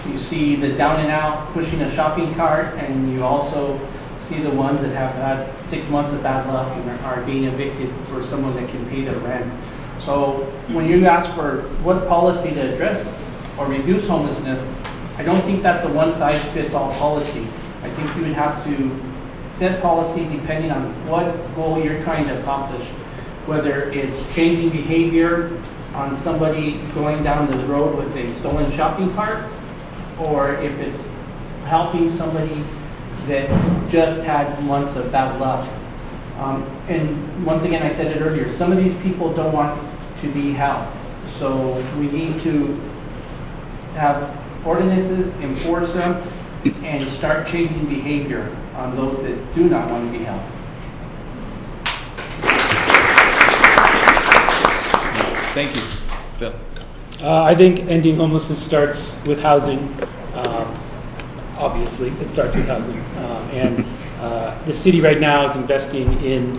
You see the down and out pushing a shopping cart, and you also see the ones that have had 6 months of bad luck and are being evicted for someone that can pay their rent. So when you ask for what policy to address or reduce homelessness, I don't think that's a one-size-fits-all policy. I think you would have to set policy depending on what goal you're trying to accomplish, whether it's changing behavior on somebody going down the road with a stolen shopping cart, or if it's helping somebody that just had months of bad luck. And once again, I said it earlier, some of these people don't want to be helped. So we need to have ordinances, enforce them, and start changing behavior on those that do not want to be helped.
Thank you. Phil?
I think ending homelessness starts with housing. Obviously, it starts with housing. And the city right now is investing in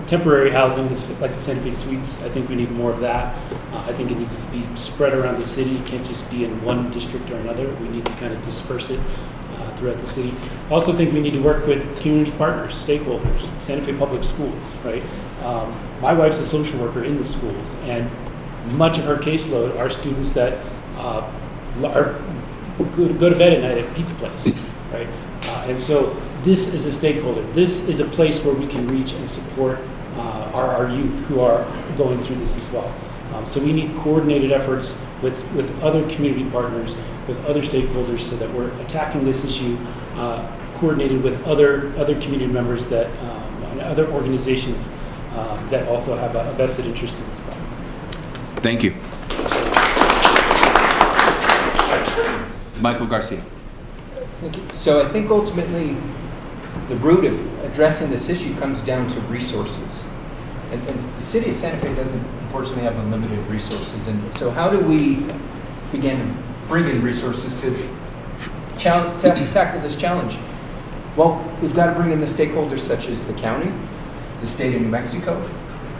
temporary housing, like the Santa Fe Suites. I think we need more of that. I think it needs to be spread around the city. It can't just be in one district or another. We need to kind of disperse it throughout the city. I also think we need to work with community partners, stakeholders, Santa Fe Public Schools, right? My wife's a social worker in the schools, and much of her caseload are students that go to bed at night at Pizza Place, right? And so this is a stakeholder. This is a place where we can reach and support our youth who are going through this as well. So we need coordinated efforts with other community partners, with other stakeholders, so that we're attacking this issue coordinated with other community members that and other organizations that also have a vested interest in this problem.
Thank you. Michael Garcia.
Thank you. So I think ultimately the root of addressing this issue comes down to resources. And the city of Santa Fe doesn't unfortunately have unlimited resources. And so how do we begin to bring in resources to tackle this challenge? Well, we've got to bring in the stakeholders such as the county, the state of New Mexico,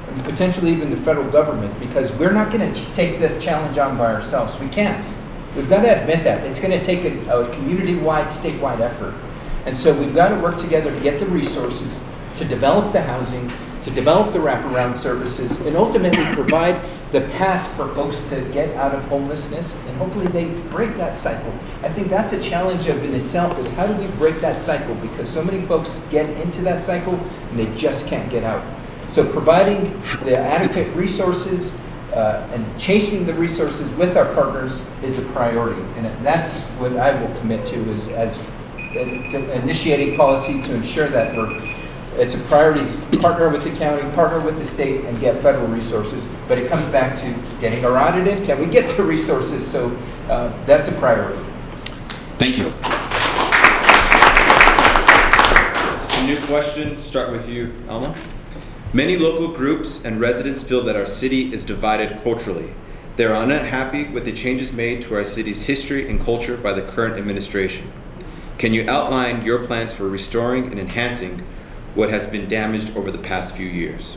and potentially even the federal government, because we're not going to take this challenge on by ourselves. We can't. We've got to admit that. It's going to take a community-wide, statewide effort. And so we've got to work together to get the resources, to develop the housing, to develop the wraparound services, and ultimately provide the path for folks to get out of homelessness, and hopefully they break that cycle. I think that's a challenge in itself, is how do we break that cycle? Because so many folks get into that cycle and they just can't get out. So providing the adequate resources and chasing the resources with our partners is a priority. And that's what I will commit to, is as initiating policy to ensure that it's a priority. Partner with the county, partner with the state, and get federal resources. But it comes back to getting our audit in. Can we get the resources? So that's a priority.
Thank you. So, new question, start with you, Alma. Many local groups and residents feel that our city is divided culturally. They are unhappy with the changes made to our city's history and culture by the current administration. Can you outline your plans for restoring and enhancing what has been damaged over the past few years?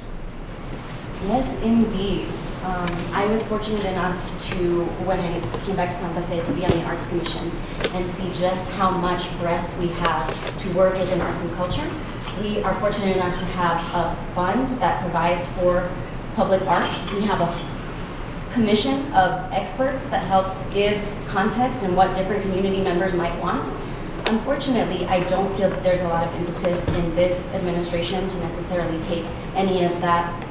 Yes, indeed. I was fortunate enough to, when I came back to Santa Fe, to be on the Arts Commission and see just how much breadth we have to work within arts and culture. We are fortunate enough to have a fund that provides for public art. We have a commission of experts that helps give context and what different community members might want. Unfortunately, I don't feel that there's a lot of impetus in this administration to necessarily take any of that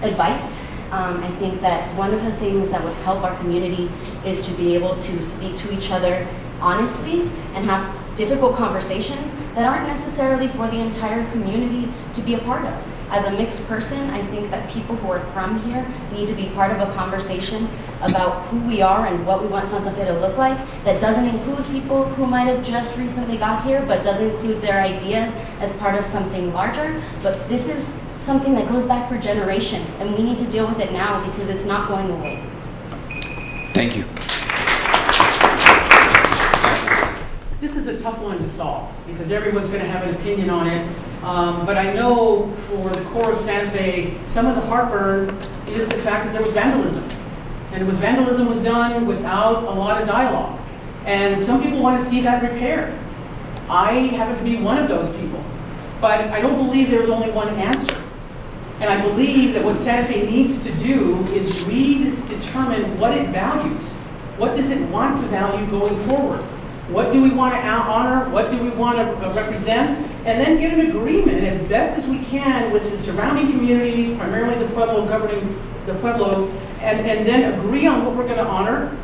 advice. I think that one of the things that would help our community is to be able to speak to each other honestly and have difficult conversations that aren't necessarily for the entire community to be a part of. As a mixed person, I think that people who are from here need to be part of a conversation about who we are and what we want Santa Fe to look like. That doesn't include people who might have just recently got here, but does include their ideas as part of something larger. But this is something that goes back for generations, and we need to deal with it now because it's not going away.
Thank you.
This is a tough one to solve because everyone's going to have an opinion on it. But I know for the core of Santa Fe, some of the heartburn is the fact that there was vandalism. And vandalism was done without a lot of dialogue. And some people want to see that repaired. I happen to be one of those people. But I don't believe there's only one answer. And I believe that what Santa Fe needs to do is redetermine what it values. What does it want to value going forward? What do we want to honor? What do we want to represent? And then get an agreement as best as we can with the surrounding communities, primarily the Pueblo governing the Pueblos, and then agree on what we're going to honor.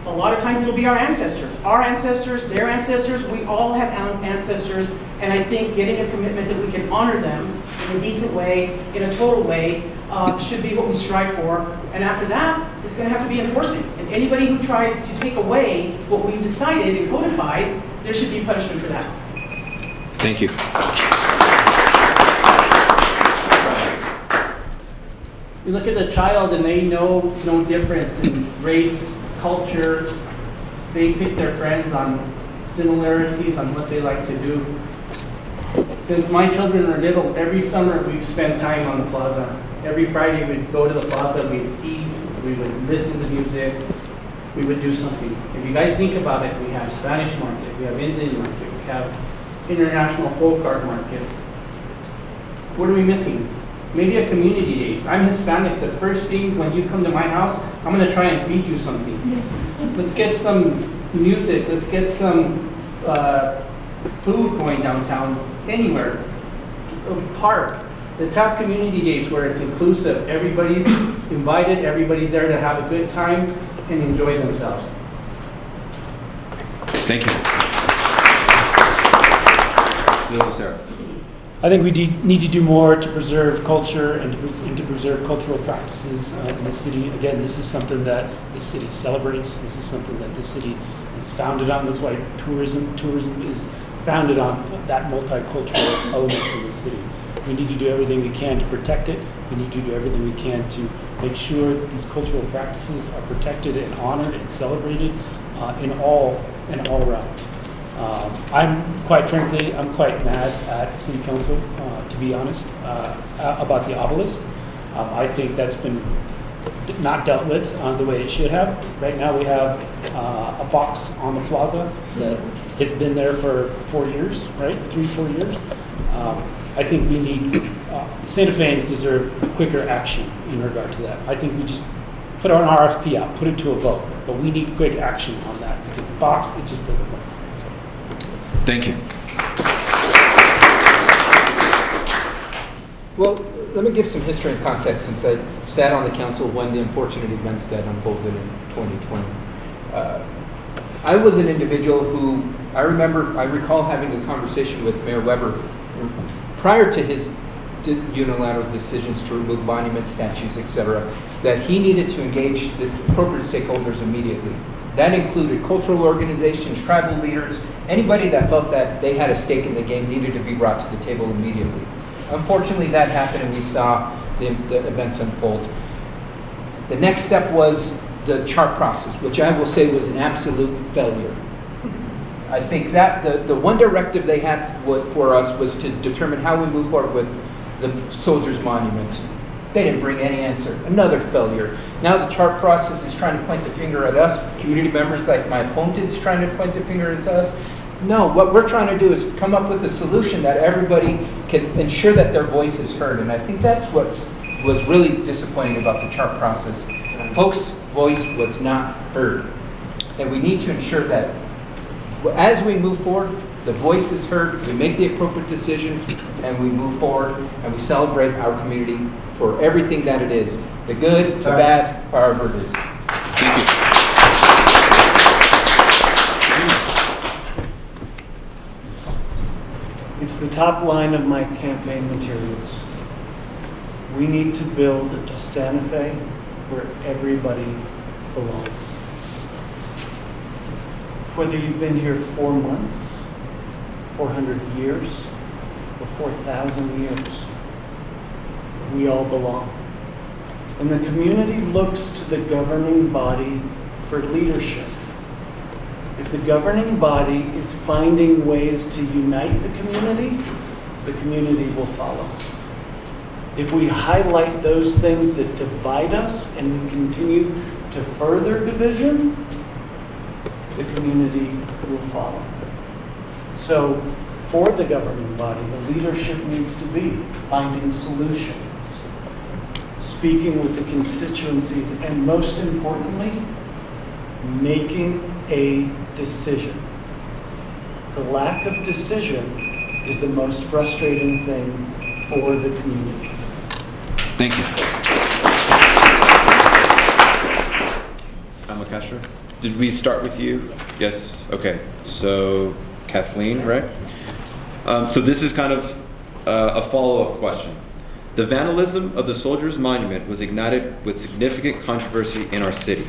A lot of times it'll be our ancestors, their ancestors. We all have ancestors, and I think getting a commitment that we can honor them in a decent way, in a total way, should be what we strive for. And after that, it's going to have to be enforcing. And anybody who tries to take away what we've decided and codified, there should be punishment for that.
Thank you.
You look at the child and they know no difference in race, culture. They pick their friends on similarities, on what they like to do. Since my children are little, every summer we've spent time on the plaza. Every Friday we'd go to the plaza, we'd eat, we would listen to music, we would do something. If you guys think about it, we have Spanish market, we have Indian market, we have international folk art market. What are we missing? Maybe a community days. I'm Hispanic. The first thing when you come to my house, I'm going to try and feed you something. Let's get some music. Let's get some food going downtown, anywhere. A park. Let's have community days where it's inclusive. Everybody's invited. Everybody's there to have a good time and enjoy themselves.
Thank you. Lucero.
I think we need to do more to preserve culture and to preserve cultural practices in the city. Again, this is something that the city celebrates. This is something that the city is founded on. That's why tourism is founded on that multicultural element in the city. We need to do everything we can to protect it. We need to do everything we can to make sure that these cultural practices are protected and honored and celebrated in all realms. I'm quite mad at City Council, to be honest, about the obelisk. I think that's been not dealt with the way it should have. Right now we have a box on the plaza that has been there for 4 years, right? 3-4 years. I think we need, Santa Feans deserve quicker action in regard to that. I think we just put an RFP out, put it to a vote, but we need quick action on that because the box, it just doesn't work.
Thank you.
Well, let me give some history and context since I sat on the council when the unfortunate events that unfolded in 2020. I was an individual who, I recall having a conversation with Mayor Weber prior to his unilateral decisions to remove monuments, statues, etc., that he needed to engage the appropriate stakeholders immediately. That included cultural organizations, tribal leaders, anybody that felt that they had a stake in the game needed to be brought to the table immediately. Unfortunately, that happened and we saw the events unfold. The next step was the chart process, which I will say was an absolute failure. I think that the one directive they had for us was to determine how we move forward with the Soldiers Monument. They didn't bring any answer. Another failure. Now the chart process is trying to point the finger at us. Community members like my opponent is trying to point the finger at us. No, what we're trying to do is come up with a solution that everybody can ensure that their voice is heard. And I think that's what was really disappointing about the chart process. Folks' voice was not heard. And we need to ensure that as we move forward, the voice is heard, we make the appropriate decision, and we move forward, and we celebrate our community for everything that it is. The good, the bad, however it is.
Thank you.
It's the top line of my campaign materials. We need to build a Santa Fe where everybody belongs. Whether you've been here 4 months, 400 years, or 4,000 years, we all belong. And the community looks to the governing body for leadership. If the governing body is finding ways to unite the community will follow. If we highlight those things that divide us and we continue to further division, the community will follow. So for the governing body, the leadership needs to be finding solutions, speaking with the constituencies, and most importantly, making a decision. The lack of decision is the most frustrating thing for the community.
Thank you. Alma Castro, did we start with you? Yes. Okay. So Kathleen, right? So this is kind of a follow-up question. The vandalism of the Soldiers Monument was ignited with significant controversy in our city,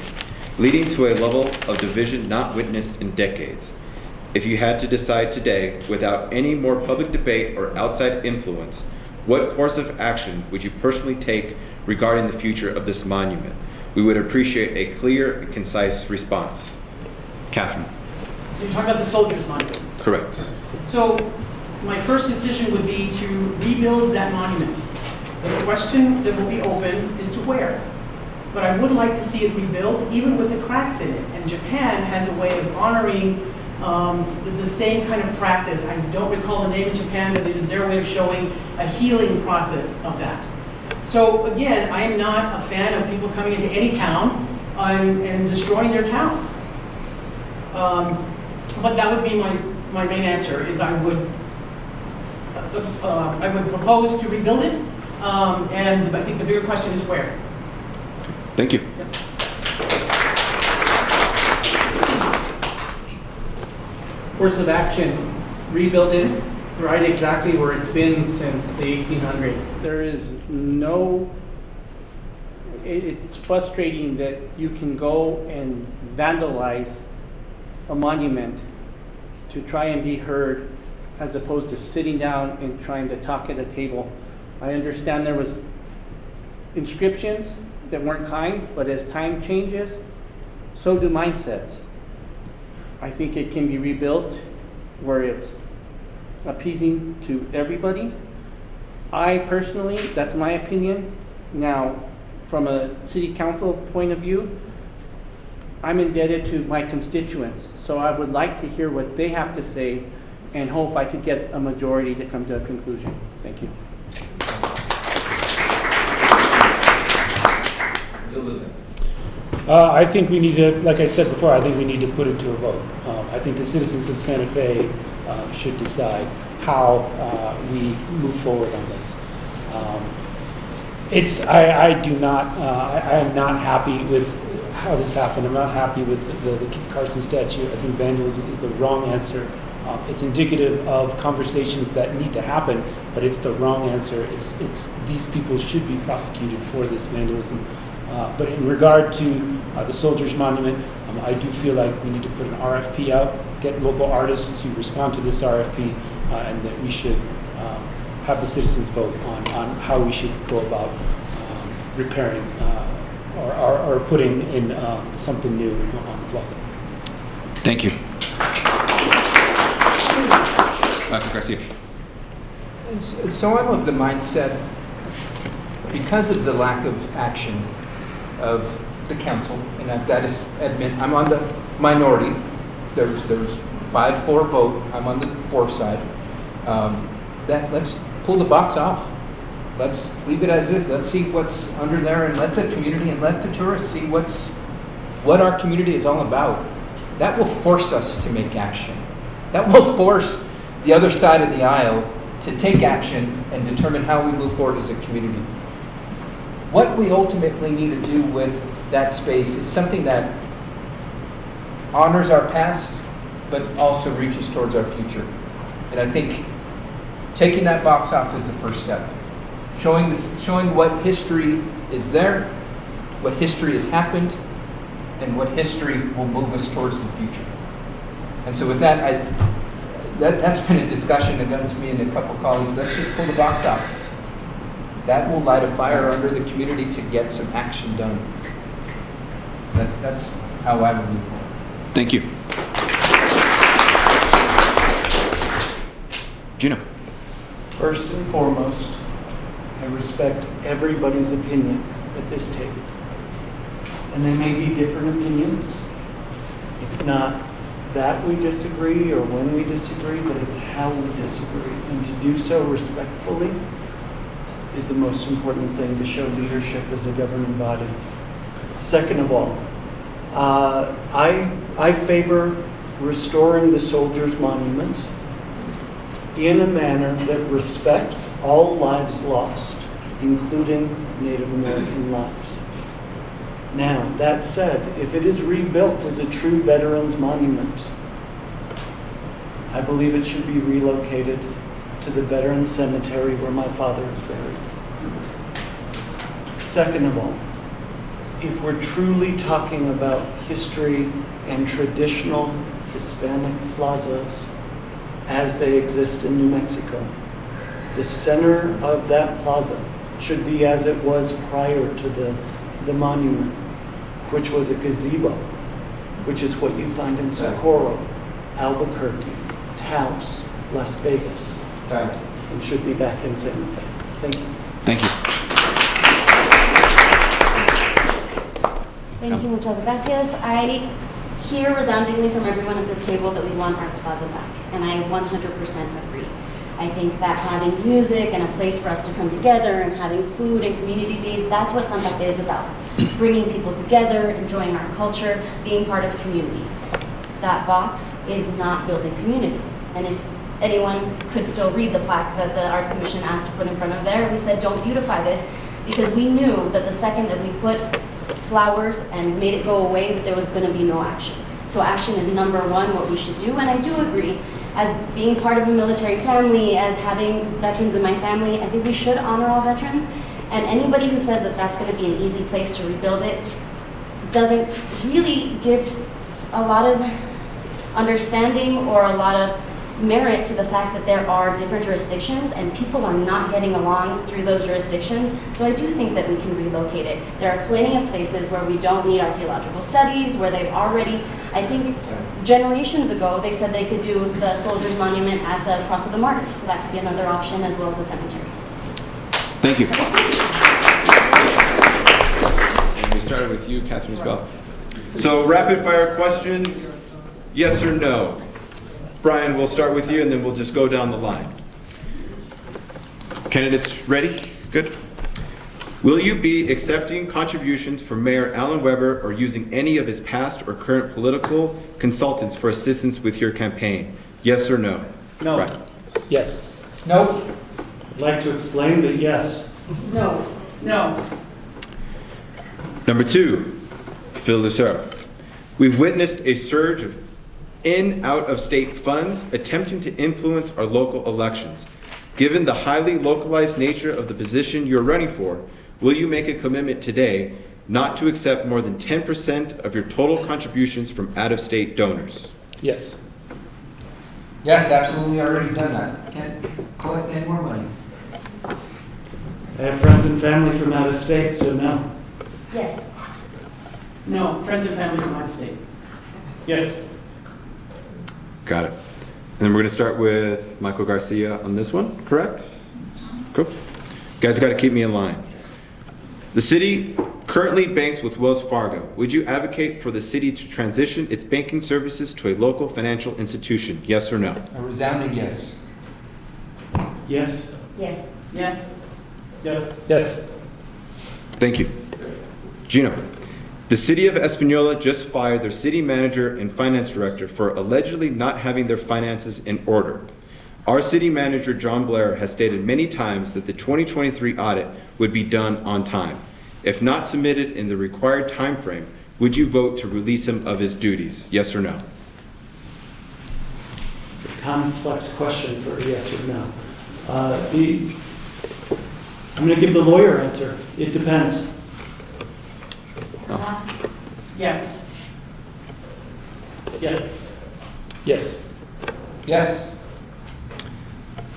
leading to a level of division not witnessed in decades. If you had to decide today, without any more public debate or outside influence, What course of action would you personally take regarding the future of this monument? We would appreciate a clear and concise response. Katherine.
So you're talking about the Soldiers Monument.
Correct.
So my first decision would be to rebuild that monument. The question that will be open is to where. But I would like to see it rebuilt, even with the cracks in it. And Japan has a way of honoring the same kind of practice. I don't recall the name in Japan, but it is their way of showing a healing process of that. So again, I am not a fan of people coming into any town and destroying their town. But that would be my main answer, is I would propose to rebuild it, and I think the bigger question is where.
Thank you.
Yep.
Course of action, rebuild it right exactly where it's been since the 1800s. There is no, it's frustrating that you can go and vandalize a monument to try and be heard, as opposed to sitting down and trying to talk at a table. I understand there was inscriptions that weren't kind, but as time changes, so do mindsets. I think it can be rebuilt where it's appeasing to everybody. I personally, that's my opinion. Now, from a city council point of view, I'm indebted to my constituents, so I would like to hear what they have to say and hope I could get a majority to come to a conclusion. Thank you.
I think we need to, like I said before, I think we need to put it to a vote. I think the citizens of Santa Fe should decide how we move forward on this. I am not happy with how this happened. I'm not happy with the Kit Carson statue. I think vandalism is the wrong answer. It's indicative of conversations that need to happen, but it's the wrong answer. It's these people should be prosecuted for this vandalism. But in regard to the Soldiers Monument, I do feel like we need to put an RFP out, get local artists to respond to this RFP, and that we should have the citizens vote on how we should go about repairing or putting in something new on the plaza.
Thank you. Dr. Garcia.
And so I'm of the mindset, because of the lack of action of the council, and I've got to admit, I'm on the minority. There's 5-4 vote. I'm on the 4 side. That let's pull the box off. Let's leave it as is. Let's see what's under there, and let the community and let the tourists see what our community is all about. That will force us to make action. That will force the other side of the aisle to take action and determine how we move forward as a community. What we ultimately need to do with that space is something that honors our past, but also reaches towards our future. And I think taking that box off is the first step. Showing what history is there, what history has happened, and what history will move us towards the future. And so with that, that's been a discussion amongst me and a couple colleagues. Let's just pull the box off. That will light a fire under the community to get some action done. That's how I would move forward.
Thank you. Geno.
First and foremost, I respect everybody's opinion at this table. And there may be different opinions. It's not that we disagree or when we disagree, but it's how we disagree. And to do so respectfully is the most important thing, to show leadership as a governing body. Second of all, I favor restoring the Soldiers Monument in a manner that respects all lives lost, including Native American lives. Now, that said, if it is rebuilt as a true veterans monument, I believe it should be relocated to the Veterans Cemetery where my father is buried. Second of all, if we're truly talking about history and traditional Hispanic plazas as they exist in New Mexico, The center of that plaza should be as it was prior to the monument, which was a gazebo, which is what you find in Socorro, Albuquerque, Taos, Las Vegas, and should be back in Santa Fe. Thank you.
Thank you.
Thank you, muchas gracias. I hear resoundingly from everyone at this table that we want our plaza back, and I 100% agree. I think that having music and a place for us to come together and having food and community days, that's what Santa Fe is about. Bringing people together, enjoying our culture, being part of community. That box is not building community. And if anyone could still read the plaque that the Arts Commission asked to put in front of there, we said don't beautify this, because we knew that the second that we put flowers and made it go away, that there was going to be no action. So action is number one, what we should do. And I do agree, as being part of a military family, as having veterans in my family, I think we should honor all veterans. And anybody who says that that's going to be an easy place to rebuild it doesn't really give a lot of understanding or a lot of merit to the fact that there are different jurisdictions and people are not getting along through those jurisdictions. So I do think that we can relocate it. There are plenty of places where we don't need archaeological studies, where they've already, I think generations ago, they said they could do the Soldiers Monument at the Cross of the Martyrs. So that could be another option, as well as the cemetery.
Thank you. And we started with you, Katherine, as well. So rapid fire questions, yes or no? Brian, we'll start with you and then we'll just go down the line. Candidates ready? Good. Will you be accepting contributions from Mayor Alan Weber or using any of his past or current political consultants for assistance with your campaign? Yes or no?
No.
Brian.
Yes.
Nope.
I'd like to explain, but yes.
No. No.
Number two, Phil Lucero. We've witnessed a surge of out-of-state funds attempting to influence our local elections. Given the highly localized nature of the position you're running for, will you make a commitment today not to accept more than 10% of your total contributions from out-of-state donors?
Yes.
Yes, absolutely, already done that. Can't collect any more money.
I have friends and family from out of state, so no.
Yes.
No. Friends and family from my state.
Yes.
Got it. And then we're going to start with Michael Garcia on this one, correct? Cool. You guys got to keep me in line. The city currently banks with Wells Fargo. Would you advocate for the city to transition its banking services to a local financial institution? Yes or no?
A resounding yes.
Yes.
Yes.
Yes.
Yes.
Yes.
Thank you. Geno. The city of Espanola just fired their city manager and finance director for allegedly not having their finances in order. Our city manager, John Blair, has stated many times that the 2023 audit would be done on time. If not submitted in the required time frame, would you vote to release him of his duties? Yes or no?
It's a complex question for a yes or no. I'm going to give the lawyer answer. It depends.
Yes.
Yes.
Yes.
Yes.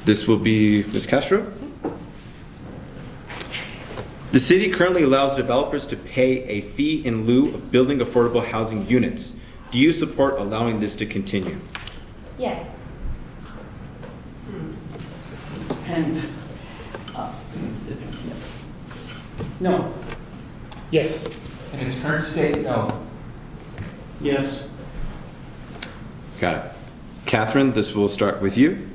This will be Ms. Castro. The city currently allows developers to pay a fee in lieu of building affordable housing units. Do you support allowing this to continue?
Yes.
Depends.
No.
Yes.
In its current state, no.
Yes.
Got it. Katherine, this will start with you.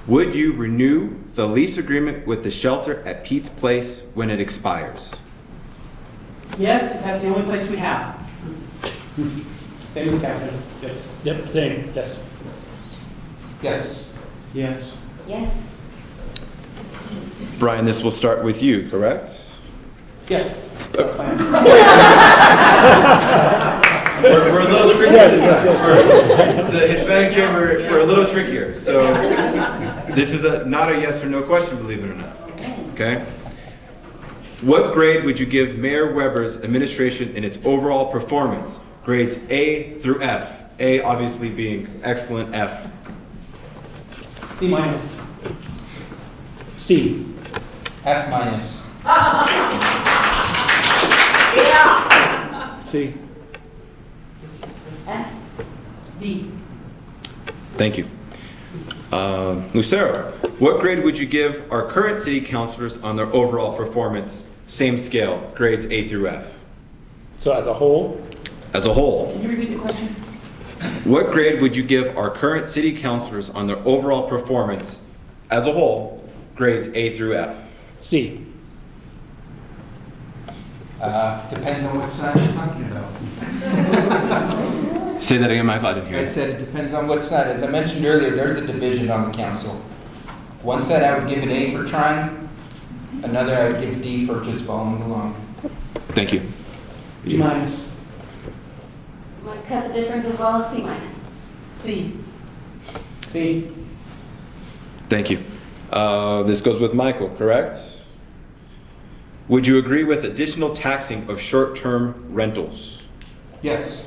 Would you renew the lease agreement with the shelter at Pete's Place when it expires?
Yes, if that's the only place we have.
Same as Katherine. Yes.
Yep. Same. Yes.
Yes.
Yes.
Yes.
Brian, this will start with you, correct?
Yes. That's fine.
We're a little trickier.
Yes.
The Hispanic Chamber, we're a little trickier. So this is not a yes or no question, believe it or not. Okay? What grade would you give Mayor Weber's administration in its overall performance? Grades A through F. A obviously being excellent, F.
C minus.
C.
F minus.
C.
F.
D.
Thank you. Lucero, what grade would you give our current city councilors on their overall performance? Same scale, grades A through F.
So as a whole,
As a whole,
Can you repeat the question?
what grade would you give our current city councilors on their overall performance as a whole, grades A through F?
C.
Depends on what side you're talking about.
Say that again, Michael, I didn't hear
I
you.
said it depends on what side. As I mentioned earlier, there's a division on the council. One side I would give an A for trying, another I would give D for just following along.
Thank you.
B minus.
I'm going to cut the difference as well as C minus.
C.
C.
Thank you. This goes with Michael, correct? Would you agree with additional taxing of short-term rentals?
Yes.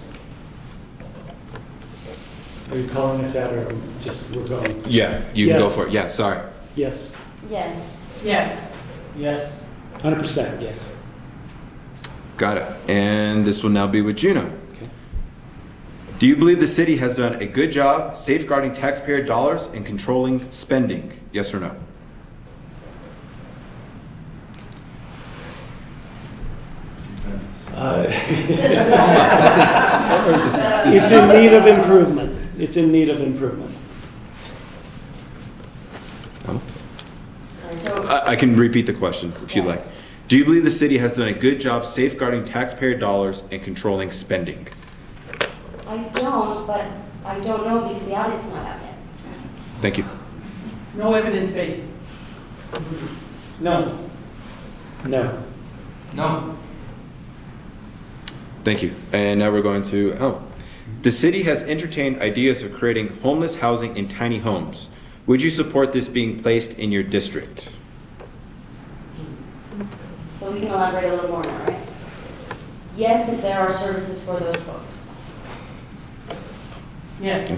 Are you calling us out or just we're going?
Yeah, you can go
Yes.
for it. Yeah, sorry.
Yes.
Yes.
Yes.
Yes.
100%, yes.
Got it. And this will now be with Geno.
Okay.
Do you believe the city has done a good job safeguarding taxpayer dollars and controlling spending? Yes or no?
It's in need of improvement. It's in need of improvement.
Sorry, so
I can repeat the question if you'd
Yeah.
like. Do you believe the city has done a good job safeguarding taxpayer dollars and controlling spending?
I don't, but I don't know because the audit's not out yet.
Thank you.
No evidence-based.
No.
No.
No.
Thank you. And now we're going to, the city has entertained ideas of creating homeless housing in tiny homes. Would you support this being placed in your district?
So we can elaborate a little more now, right? Yes, if there are services for those folks.
Yes.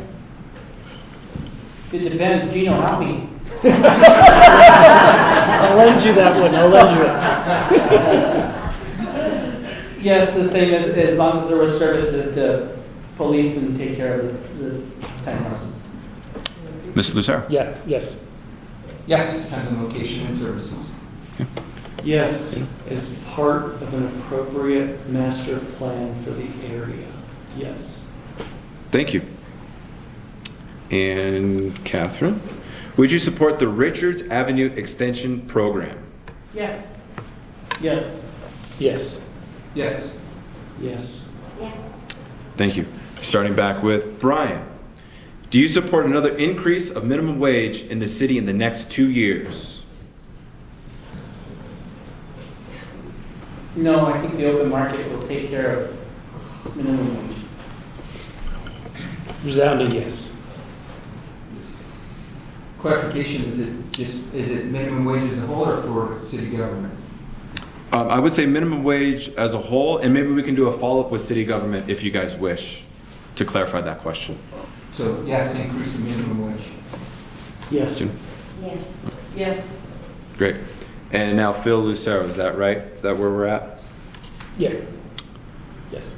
It depends. Geno, help me.
I'll lend you that one. I'll lend you it.
Yes, the same as long as there were services to police and take care of the tiny houses.
Mr. Lucero?
Yeah, yes.
Yes, depends on location and services.
Yes, as part of an appropriate master plan for the area. Yes.
Thank you. And Katherine, would you support the Richards Avenue Extension Program?
Yes.
Yes.
Yes.
Yes.
Yes.
Yes.
Thank you. Starting back with Brian. Do you support another increase of minimum wage in the city in the next 2 years?
No, I think the open market will take care of minimum wage.
Resounding yes.
Clarification, is it minimum wage as a whole or for city government?
I would say minimum wage as a whole, and maybe we can do a follow-up with city government if you guys wish to clarify that question.
So yes, increase the minimum wage.
Yes.
Yes.
Yes.
Great. And now Phil Lucero, is that right? Is that where we're at?
Yeah. Yes.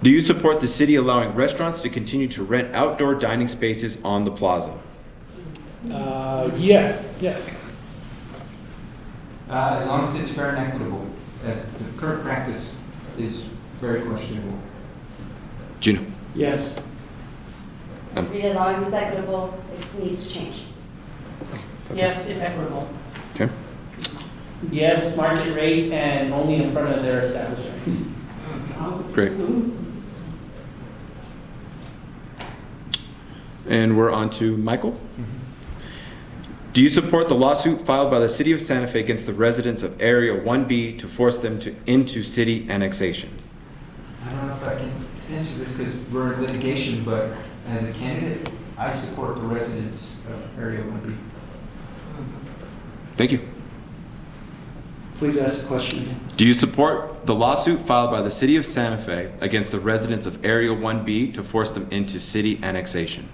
Do you support the city allowing restaurants to continue to rent outdoor dining spaces on the plaza?
Yeah. Yes.
As long as it's fair and equitable, as the current practice is very questionable.
Geno?
Yes.
Read as long as it's equitable, it needs to change.
Yes, if equitable.
Okay.
Yes, market rate and only in front of their establishment.
Great.
Mhm.
And we're on to Michael. Do you support the lawsuit filed by the city of Santa Fe against the residents of Area 1B to force them into city annexation?
I don't know if I can answer this because we're in litigation, but as a candidate, I support the residents of Area 1B.
Thank you.
Please ask the question again.
Do you support the lawsuit filed by the city of Santa Fe against the residents of Area 1B to force them into city annexation?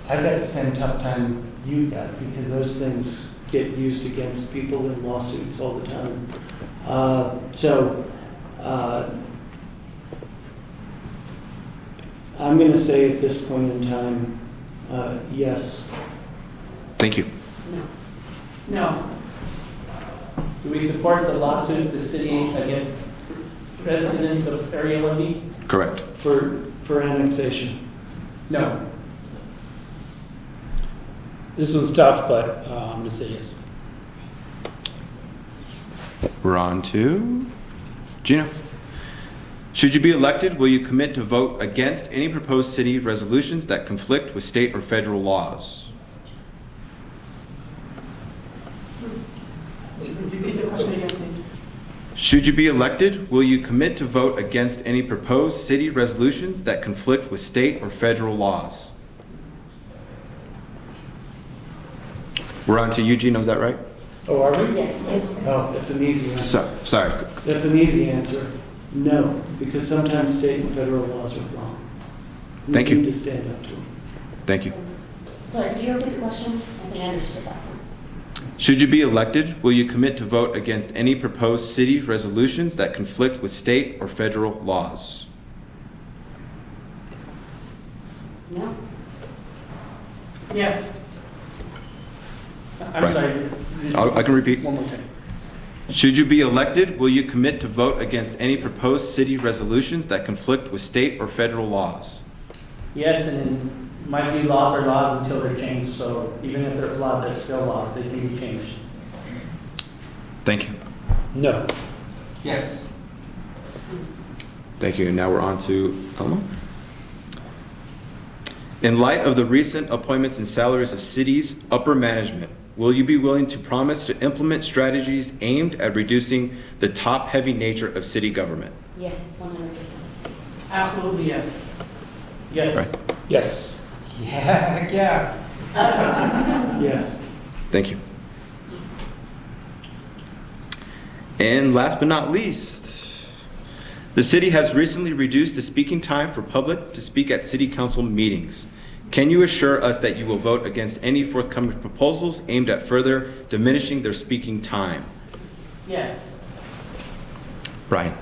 I've got the same tough time you've got because those things get used against people in lawsuits all the time. I'm going to say at this point in time, yes.
Thank you.
No. No.
Do we support the lawsuit the city against residents of Area 1D?
Correct.
For annexation.
No.
This one's tough, but I'm going to say yes.
We're on to Geno. Should you be elected, will you commit to vote against any proposed city resolutions that conflict with state or federal laws?
Repeat the question again, please.
Should you be elected, will you commit to vote against any proposed city resolutions that conflict with state or federal laws? We're on to you, Geno, is that right?
Oh, are we?
Yes.
Oh, that's an easy answer.
Sorry.
That's an easy answer. No, because sometimes state and federal laws are wrong.
Thank you.
We need to stand up to them.
Thank you.
Sorry, could you repeat the question? I think I understood that one.
Should you be elected, will you commit to vote against any proposed city resolutions that conflict with state or federal laws?
No.
Yes.
I'm
Right.
sorry.
I can repeat.
One more time.
Should you be elected, will you commit to vote against any proposed city resolutions that conflict with state or federal laws?
Yes, and in my view, laws are laws until they're changed, so even if they're flawed, they're still laws, they can be changed.
Thank you.
No.
Yes.
Thank you. And now we're on to Alma. In light of the recent appointments and salaries of cities' upper management, will you be willing to promise to implement strategies aimed at reducing the top-heavy nature of city government?
Yes, 100%.
Absolutely yes.
Yes.
Right.
Yes.
Yeah, heck yeah.
Yes.
Thank you. And last but not least, the city has recently reduced the speaking time for public to speak at city council meetings. Can you assure us that you will vote against any forthcoming proposals aimed at further diminishing their speaking time?
Yes.
Brian.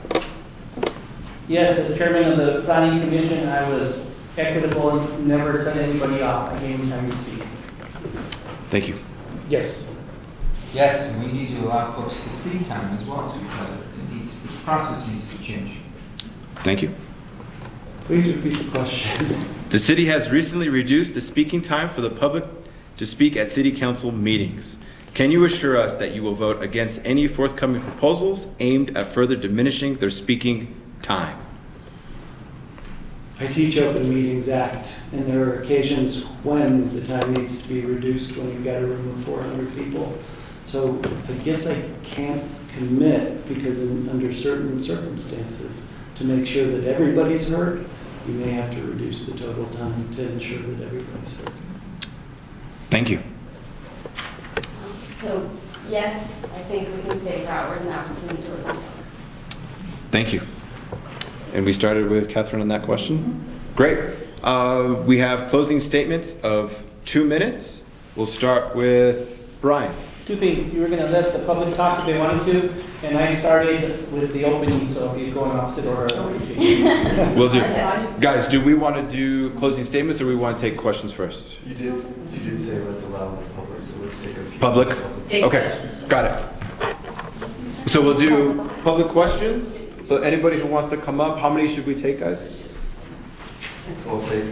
Yes, as chairman of the planning commission, I was equitable and never cut anybody off. I gave them time to speak.
Thank you.
Yes.
Yes, and we need to allow folks to see time as well to each other. The process needs to change.
Thank you.
Please repeat the question.
The city has recently reduced the speaking time for the public to speak at city council meetings. Can you assure us that you will vote against any forthcoming proposals aimed at further diminishing their speaking time?
I teach Open Meetings Act, and there are occasions when the time needs to be reduced when you've got a room of 400 people. So I guess I can't commit because under certain circumstances, to make sure that everybody's heard, you may have to reduce the total time to ensure that everybody's heard.
Thank you.
So, yes, I think we can stay for hours and hours if we need to listen to folks.
Thank you. And we started with Katherine on that question? Great. We have closing statements of 2 minutes. We'll start with Brian.
Two things. You were going to let the public talk if they wanted to, and I started with the opening, so if you go in opposite order, I appreciate it.
We'll do. Guys, do we want to do closing statements or we want to take questions first?
You did say let's allow the public, so let's take a few.
Public?
Take
Okay,
questions.
got it. So we'll do public questions. So anybody who wants to come up, how many should we take, guys?
We'll take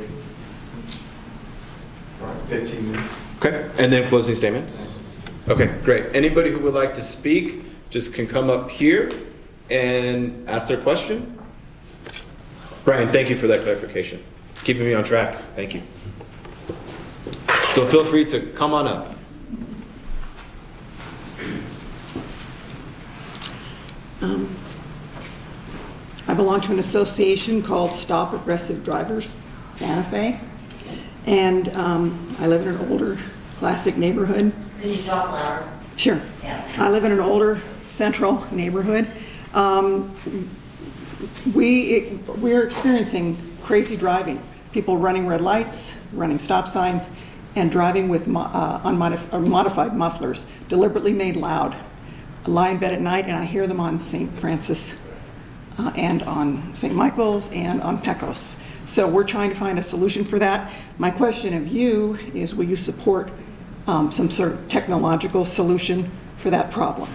15 minutes.
Okay, and then closing statements? Okay, great. Anybody who would like to speak just can come up here and ask their question. Brian, thank you for that clarification. Keeping me on track. Thank you. So feel free to come on up.
I belong to an association called Stop Aggressive Drivers, Santa Fe. And I live in an older, classic neighborhood.
Can you drop louder?
Sure.
Yeah.
I live in an older, central neighborhood. We're experiencing crazy driving. people running red lights, running stop signs, and driving with modified mufflers, deliberately made loud. I lie in bed at night and I hear them on St. Francis and on St. Michael's and on Pecos. So we're trying to find a solution for that. My question of you is, will you support some sort of technological solution for that problem?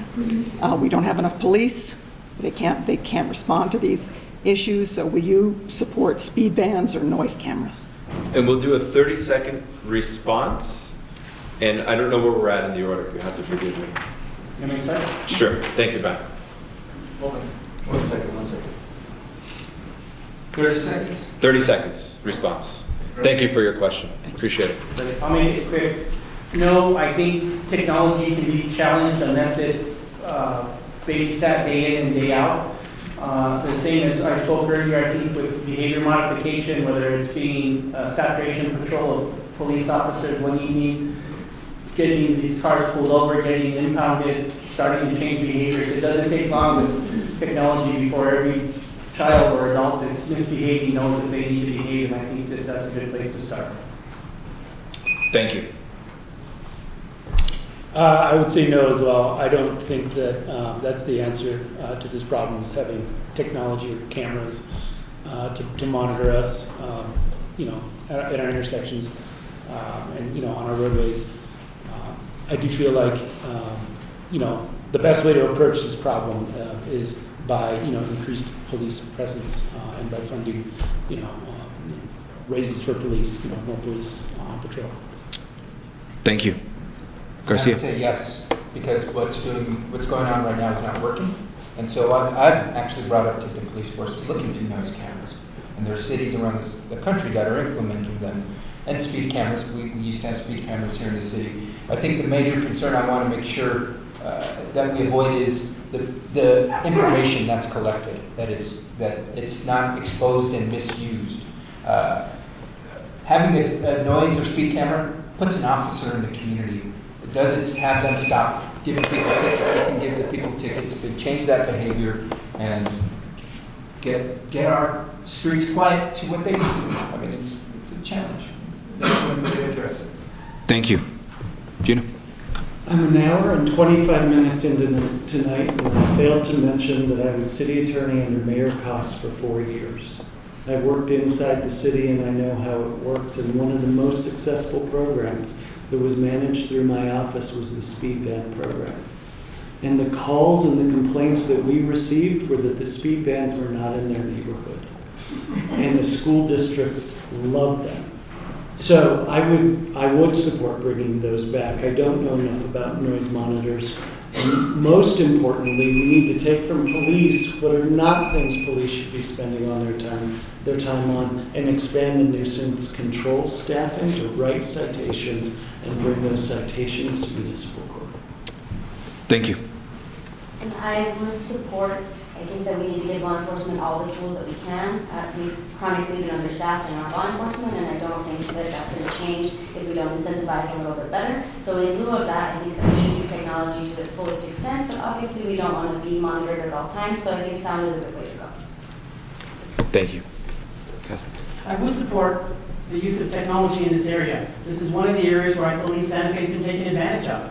We don't have enough police. They can't respond to these issues. So will you support speed bans or noise cameras?
And we'll do a 30-second response. And I don't know where we're at in the order. You have to forgive me.
You want me to start?
Sure. Thank you, Ben.
One second.
30 seconds.
30 seconds response. Thank you for your question. Appreciate it.
I'll make it quick. No, I think technology can be challenged unless it's babysat day in and day out. The same as I spoke earlier, I think with behavior modification, whether it's being saturation patrol of police officers one evening, getting these cars pulled over, getting impounded, starting to change behaviors. It doesn't take long with technology before every child or adult that's misbehaving knows that they need to behave, and I think that that's a good place to start.
Thank you.
I would say no as well. I don't think that that's the answer to this problem, is having technology or cameras to monitor us, at our intersections and, on our roadways. I do feel like, the best way to approach this problem is by, increased police presence and by funding, raises for police, more police on patrol.
Thank you.
I
Garcia.
would say yes, because what's going on right now is not working. And so I've actually brought up to the police force to look into noise cameras. And there are cities around the country that are implementing them. And speed cameras, we used to have speed cameras here in the city. I think the major concern I want to make sure that we avoid is the information that's collected, that it's not exposed and misused. Having a noise or speed camera puts an officer in the community. It doesn't have them stop giving people tickets. We can give the people tickets, but change that behavior and get our streets quiet to what they used to be. I mean, it's a challenge. That's one way to address it.
Thank you. Geno.
I'm an hour and 25 minutes into tonight, and I failed to mention that I was city attorney under Mayor Cost for 4 years. I've worked inside the city and I know how it works, and one of the most successful programs that was managed through my office was the speed van program. And the calls and the complaints that we received were that the speed vans were not in their neighborhood. And the school districts loved them. So I would support bringing those back. I don't know enough about noise monitors. And most importantly, we need to take from police what are not things police should be spending on their time on, and expand the nuisance control staffing to write citations and bring those citations to municipal court.
Thank you.
And I would support, I think that we need to give law enforcement all the tools that we can. We've chronically been understaffed in our law enforcement, and I don't think that that's going to change if we don't incentivize a little bit better. So in lieu of that, I think that we should use technology to its fullest extent, but obviously we don't want to be monitored at all times, so I think sound is a good way to go.
Thank you. Katherine.
I would support the use of technology in this area. This is one of the areas where I believe Santa Fe has been taken advantage of.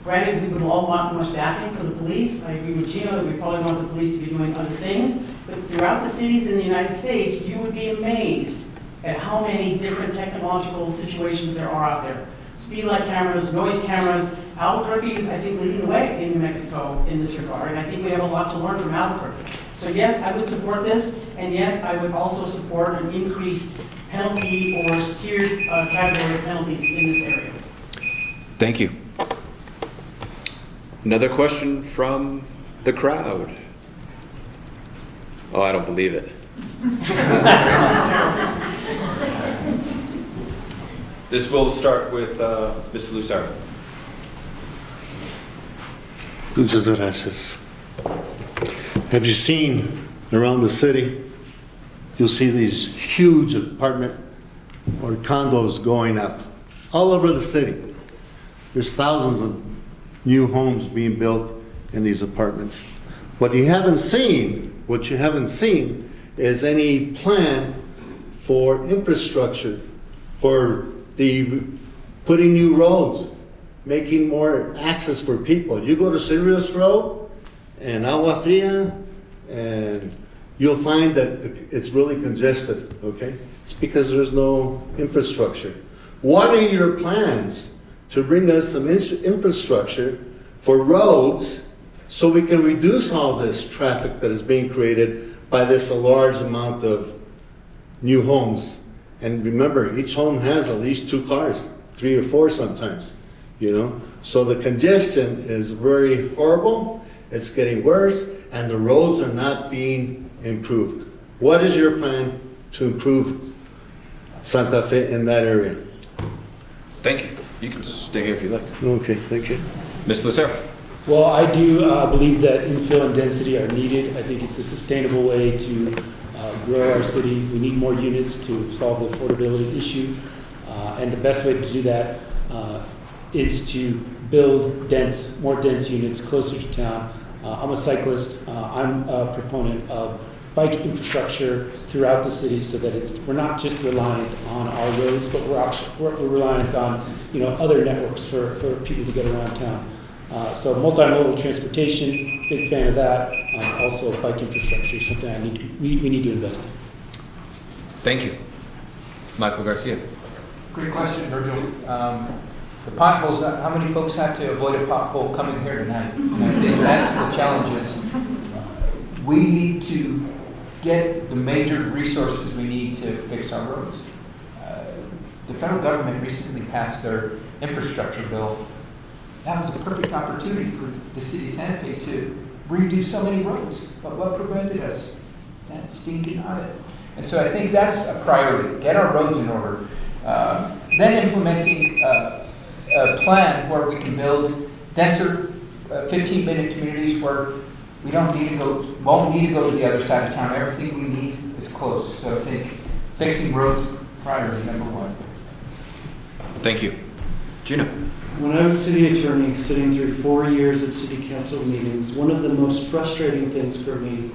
Granted, we would all want more staffing for the police. I agree with Geno that we probably want the police to be doing other things. But throughout the cities in the United States, you would be amazed at how many different technological situations there are out there. Speed light cameras, noise cameras. Albuquerque is, I think, leading the way in New Mexico in this regard. And I think we have a lot to learn from Albuquerque. So yes, I would support this. And yes, I would also support an increased penalty or tiered category of penalties in this area.
Thank you. Another question from the crowd. Oh, I don't believe it. This will start with Mr. Lucero.
Muchas gracias. Have you seen around the city? You'll see these huge apartment or condos going up all over the city. There's thousands of new homes being built in these apartments. What you haven't seen is any plan for infrastructure, for the putting new roads, making more access for people. You go to Sirius Road and Agua Fria, and you'll find that it's really congested, okay? It's because there's no infrastructure. What are your plans to bring us some infrastructure for roads so we can reduce all this traffic that is being created by this large amount of new homes? And remember, each home has at least 2 cars, 3 or 4 sometimes, you know? So the congestion is very horrible, it's getting worse, and the roads are not being improved. What is your plan to improve Santa Fe in that area?
Thank you. You can stay here if you like.
Okay, thank you.
Ms. Lucero.
Well, I do believe that infill and density are needed. I think it's a sustainable way to grow our city. We need more units to solve the affordability issue. And the best way to do that is to build more dense units closer to town. I'm a cyclist. I'm a proponent of bike infrastructure throughout the city so that we're not just reliant on our roads, but we're reliant on other networks for people to get around town. So multimodal transportation, big fan of that. Also bike infrastructure is something we need to invest in.
Thank you. Michael Garcia.
Great question, Virgil. The potholes, how many folks had to avoid a pothole coming here tonight? And I think that's the challenge is we need to get the major resources we need to fix our roads. The federal government recently passed their infrastructure bill. That was a perfect opportunity for the city of Santa Fe to redo so many roads. But what prevented us? That stinking audit. And so I think that's a priority. Get our roads in order. Then implementing a plan where we can build denser 15-minute communities where we won't need to go to the other side of town. Everything we need is close. So I think fixing roads priority number 1.
Thank you. Geno.
When I was city attorney, sitting through 4 years of city council meetings, one of the most frustrating things for me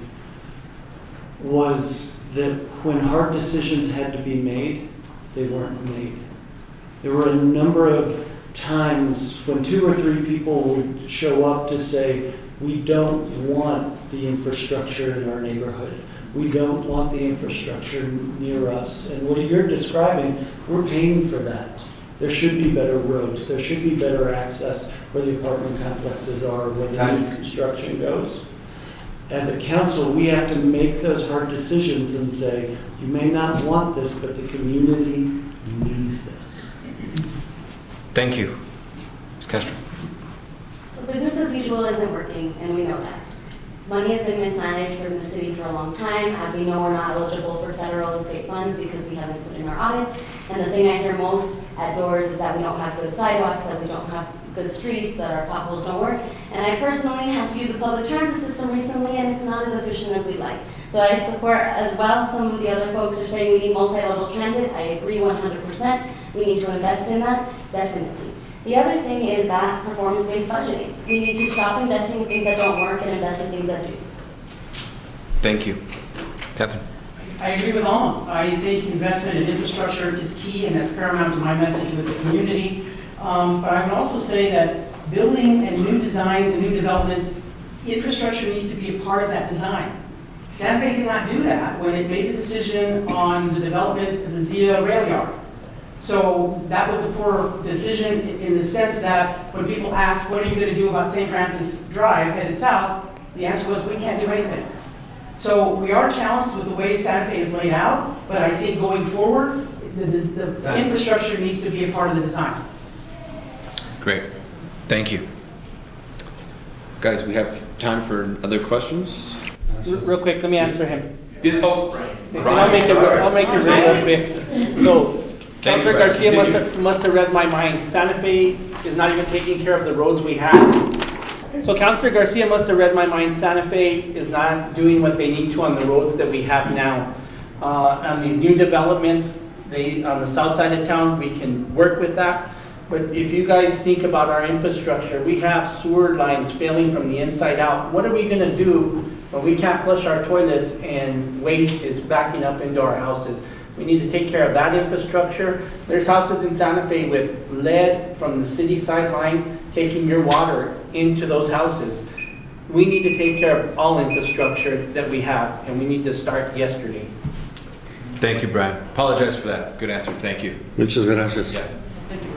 was that when hard decisions had to be made, they weren't made. There were a number of times when 2 or 3 people would show up to say, we don't want the infrastructure in our neighborhood. We don't want the infrastructure near us. And what you're describing, we're paying for that. There should be better roads. There should be better access where the apartment complexes are, where the new construction goes. As a council, we have to make those hard decisions and say, you may not want this, but the community needs this.
Thank you. Ms. Castro.
So business as usual isn't working, and we know that. Money has been mismanaged from the city for a long time. As we know, we're not eligible for federal and state funds because we haven't put in our audits. And the thing I hear most at doors is that we don't have good sidewalks, that we don't have good streets, that our potholes don't work. And I personally had to use a public transit system recently, and it's not as efficient as we'd like. So I support as well. Some of the other folks are saying we need multi-level transit. I agree 100%. We need to invest in that, definitely. The other thing is that performance-based budgeting. We need to stop investing in things that don't work and invest in things that do.
Thank you. Katherine.
I agree with Alma. I think investment in infrastructure is key, and that's paramount to my message with the community. But I would also say that building and new designs and new developments, infrastructure needs to be a part of that design. Santa Fe did not do that when it made the decision on the development of the Zia rail yard. So that was a poor decision in the sense that when people asked, what are you going to do about St. Francis Drive headed south, the answer was, we can't do anything. So we are challenged with the way Santa Fe is laid out, but I think going forward, the infrastructure needs to be a part of the design.
Great. Thank you. Guys, we have time for other questions.
Real quick, let me answer him.
Oh,
I'll make it real quick. So, Councilor Garcia must have read my mind. Santa Fe is not even taking care of the roads we have. So Councilor Garcia must have read my mind. Santa Fe is not doing what they need to on the roads that we have now. On these new developments, on the south side of town, we can work with that. But if you guys think about our infrastructure, we have sewer lines failing from the inside out. What are we going to do when we can't flush our toilets and waste is backing up into our houses? We need to take care of that infrastructure. There's houses in Santa Fe with lead from the city sideline taking your water into those houses. We need to take care of all infrastructure that we have, and we need to start yesterday.
Thank you, Brian. Apologize for that. Good answer. Thank you.
Muchas gracias.
Yeah.
Thank you.
I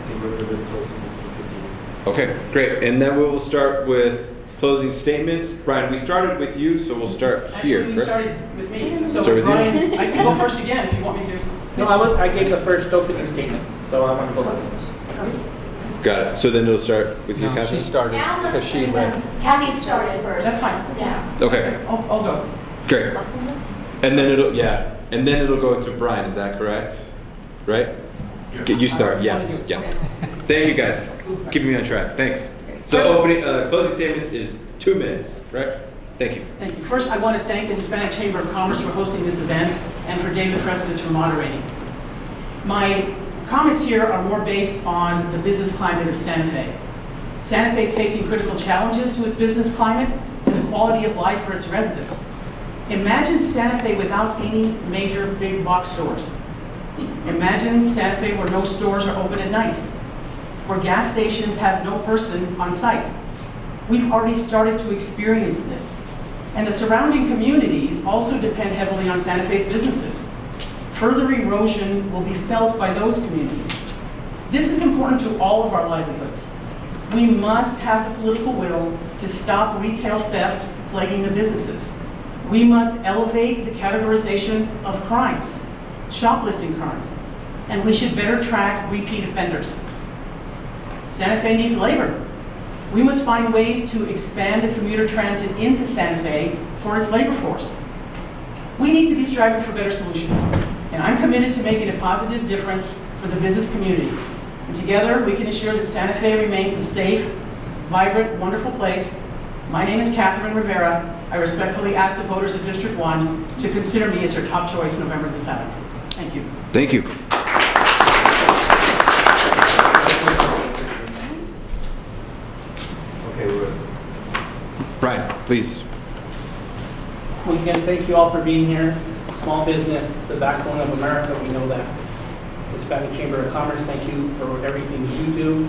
think we're really closing this in 15 minutes.
Okay, great. And then we will start with closing statements. Brian, we started with you, so we'll start here.
Actually, we started with me. So
Start with you?
Brian, I can go first again if you want me to.
No, I gave the first opening statement, so I want to go last.
Got it. So then it'll start with you,
No,
Katherine?
she started because she read.
Kathy started first.
That's fine.
Yeah.
Okay,
I'll go.
great. And then it'll go to Brian, is that correct? Right? Okay, you start, yeah. Thank you, guys. Keeping me on track, thanks. So closing statements is 2 minutes, correct? Thank you.
Thank you. First, I want to thank the Hispanic Chamber of Commerce for hosting this event and for David Fresquez for moderating. My comments here are more based on the business climate of Santa Fe. Santa Fe is facing critical challenges to its business climate and the quality of life for its residents. Imagine Santa Fe without any major big box stores. Imagine Santa Fe where no stores are open at night, where gas stations have no person on site. We've already started to experience this. And the surrounding communities also depend heavily on Santa Fe's businesses. Further erosion will be felt by those communities. This is important to all of our livelihoods. We must have the political will to stop retail theft plaguing the businesses. We must elevate the categorization of crimes, shoplifting crimes, and we should better track repeat offenders. Santa Fe needs labor. We must find ways to expand the commuter transit into Santa Fe for its labor force. We need to be striving for better solutions, and I'm committed to making a positive difference for the business community. And together, we can ensure that Santa Fe remains a safe, vibrant, wonderful place. My name is Katherine Rivera. I respectfully ask the voters of District 1 to consider me as their top choice November the 7th. Thank you.
Thank you.
Okay, we're
Brian, please.
Once again, thank you all for being here. Small business, the backbone of America, we know that. Hispanic Chamber of Commerce, thank you for everything you do.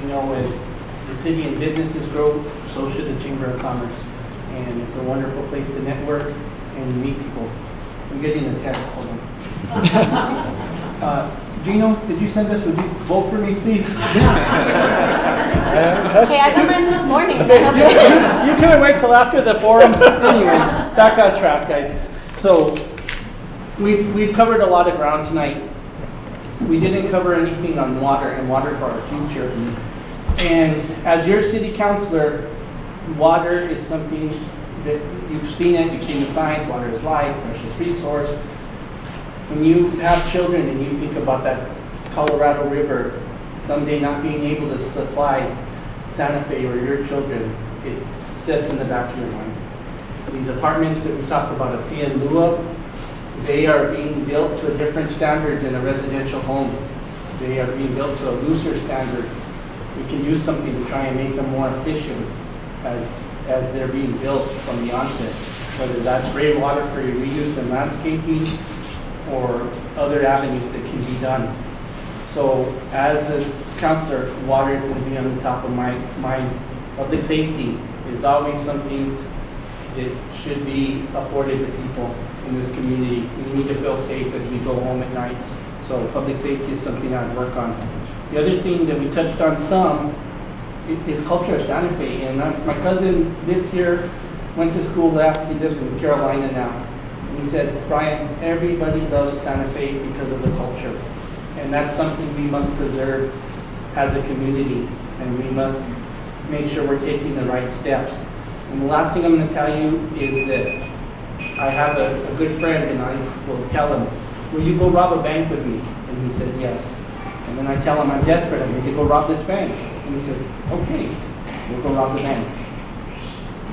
You know, as the city and businesses grow, so should the Chamber of Commerce. And it's a wonderful place to network and meet people. I'm getting a text, hold on. Geno, did you send this? Would you vote for me, please?
Okay, I got mine this morning.
You can wait till after the forum. Anyway, back on track, guys. So, we've covered a lot of ground tonight. We didn't cover anything on water and water for our future. And as your city councilor, water is something that you've seen the signs, water is life, precious resource. When you have children and you think about that Colorado River someday not being able to supply Santa Fe or your children, it sets in the back of your mind. These apartments that we talked about a fee in lieu of, they are being built to a different standard than a residential home. They are being built to a looser standard. We can do something to try and make them more efficient as they're being built from the onset, whether that's rainwater for your reuse and landscaping or other avenues that can be done. So as a counselor, water is going to be on the top of my mind. Public safety is always something that should be afforded to people in this community. We need to feel safe as we go home at night. So public safety is something I'd work on. The other thing that we touched on some is culture of Santa Fe. And my cousin lived here, went to school, left. He lives in Carolina now. And he said, Brian, everybody loves Santa Fe because of the culture. And that's something we must preserve as a community. And we must make sure we're taking the right steps. And the last thing I'm going to tell you is that I have a good friend, and I will tell him, will you go rob a bank with me? And he says, yes. And then I tell him I'm desperate, I need to go rob this bank. And he says, okay, we'll go rob the bank.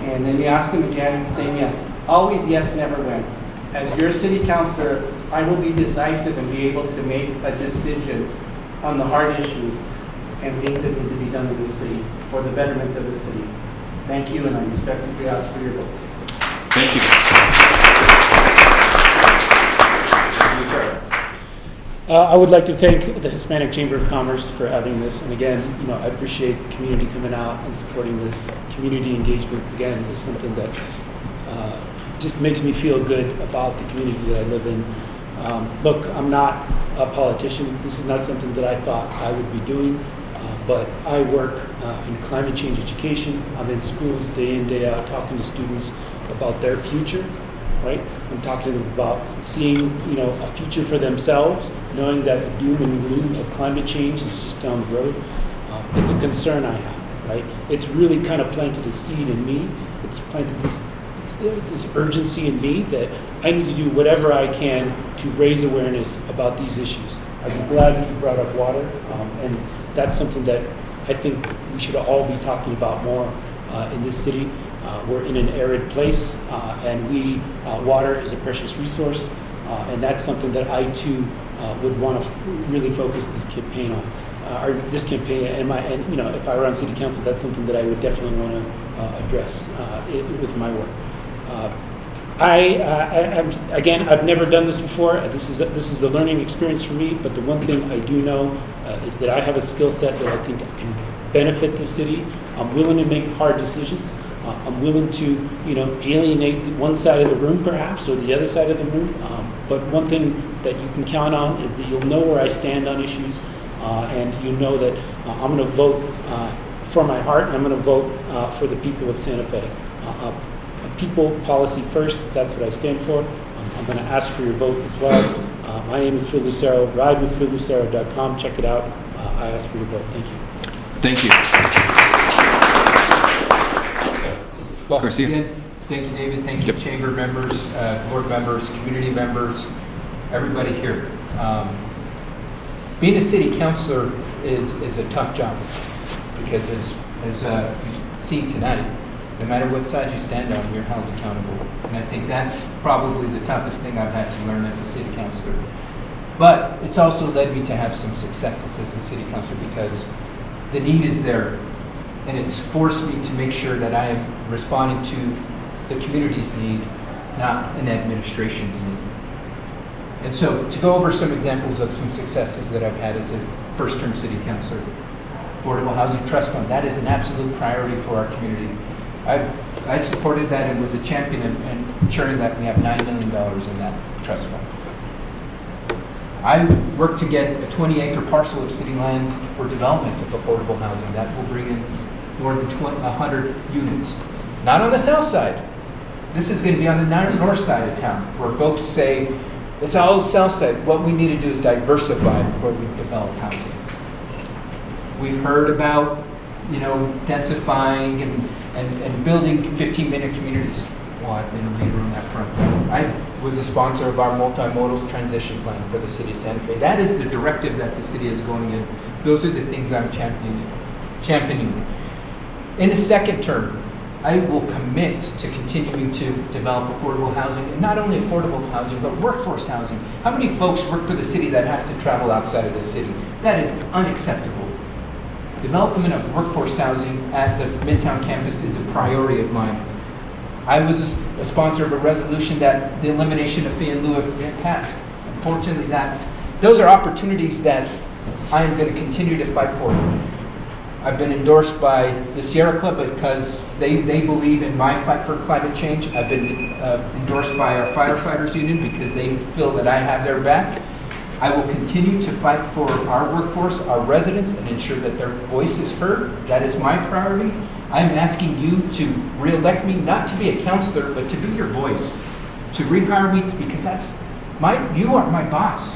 And then you ask him again, saying yes. Always yes, never when. As your city councilor, I will be decisive and be able to make a decision on the hard issues and things that need to be done in the city for the betterment of the city. Thank you, and I respectfully ask for your votes.
Thank you.
I would like to thank the Hispanic Chamber of Commerce for having this. And again, I appreciate the community coming out and supporting this. Community engagement, again, is something that just makes me feel good about the community that I live in. Look, I'm not a politician. This is not something that I thought I would be doing, but I work in climate change education. I'm in schools day in, day out, talking to students about their future, right? I'm talking to them about seeing, a future for themselves, knowing that the doom and gloom of climate change is just down the road. It's a concern I have, right? It's really kind of planted a seed in me. It's planted this urgency in me that I need to do whatever I can to raise awareness about these issues. I'd be glad that you brought up water, and that's something that I think we should all be talking about more in this city. We're in an arid place, and water is a precious resource, and that's something that I too would want to really focus this campaign on. And if I were on city council, that's something that I would definitely want to address with my work. I've never done this before. This is a learning experience for me. But the one thing I do know is that I have a skill set that I think can benefit the city. I'm willing to make hard decisions. I'm willing to, alienate one side of the room, perhaps, or the other side of the room. But one thing that you can count on is that you'll know where I stand on issues, and you know that I'm going to vote for my heart, and I'm going to vote for the people of Santa Fe. People, policy first, that's what I stand for. I'm going to ask for your vote as well. My name is Phil Lucero, ridewithphillucero.com. Check it out. I ask for your vote. Thank you.
Thank you.
Well,
Garcia.
again, thank you, David. Thank you, chamber members, board members, community members, everybody here. Being a city councilor is a tough job because as you've seen tonight, no matter what side you stand on, you're held accountable. And I think that's probably the toughest thing I've had to learn as a city councilor. But it's also led me to have some successes as a city councilor because the need is there. And it's forced me to make sure that I am responding to the community's need, not an administration's need. And so to go over some examples of some successes that I've had as a first-term city councilor. Affordable Housing Trust Fund, that is an absolute priority for our community. I supported that and was a champion in ensuring that we have $9 million in that trust fund. I worked to get a 20-acre parcel of city land for development of affordable housing. That will bring in more than 100 units. Not on the south side. This is going to be on the north side of town, where folks say, it's all south side. What we need to do is diversify where we develop housing. We've heard about, densifying and building 15-minute communities. Well, I've been a leader on that front. I was a sponsor of our multimodal transition plan for the city of Santa Fe. That is the directive that the city is going in. Those are the things I'm championing. In the second term, I will commit to continuing to develop affordable housing, and not only affordable housing, but workforce housing. How many folks work for the city that have to travel outside of the city? That is unacceptable. Development of workforce housing at the Midtown campus is a priority of mine. I was a sponsor of a resolution that the elimination of fee in lieu of didn't pass. Unfortunately, those are opportunities that I am going to continue to fight for. I've been endorsed by the Sierra Club because they believe in my fight for climate change. I've been endorsed by our firefighters union because they feel that I have their back. I will continue to fight for our workforce, our residents, and ensure that their voice is heard. That is my priority. I'm asking you to re-elect me, not to be a counselor, but to be your voice, to rehire me, because you are my boss.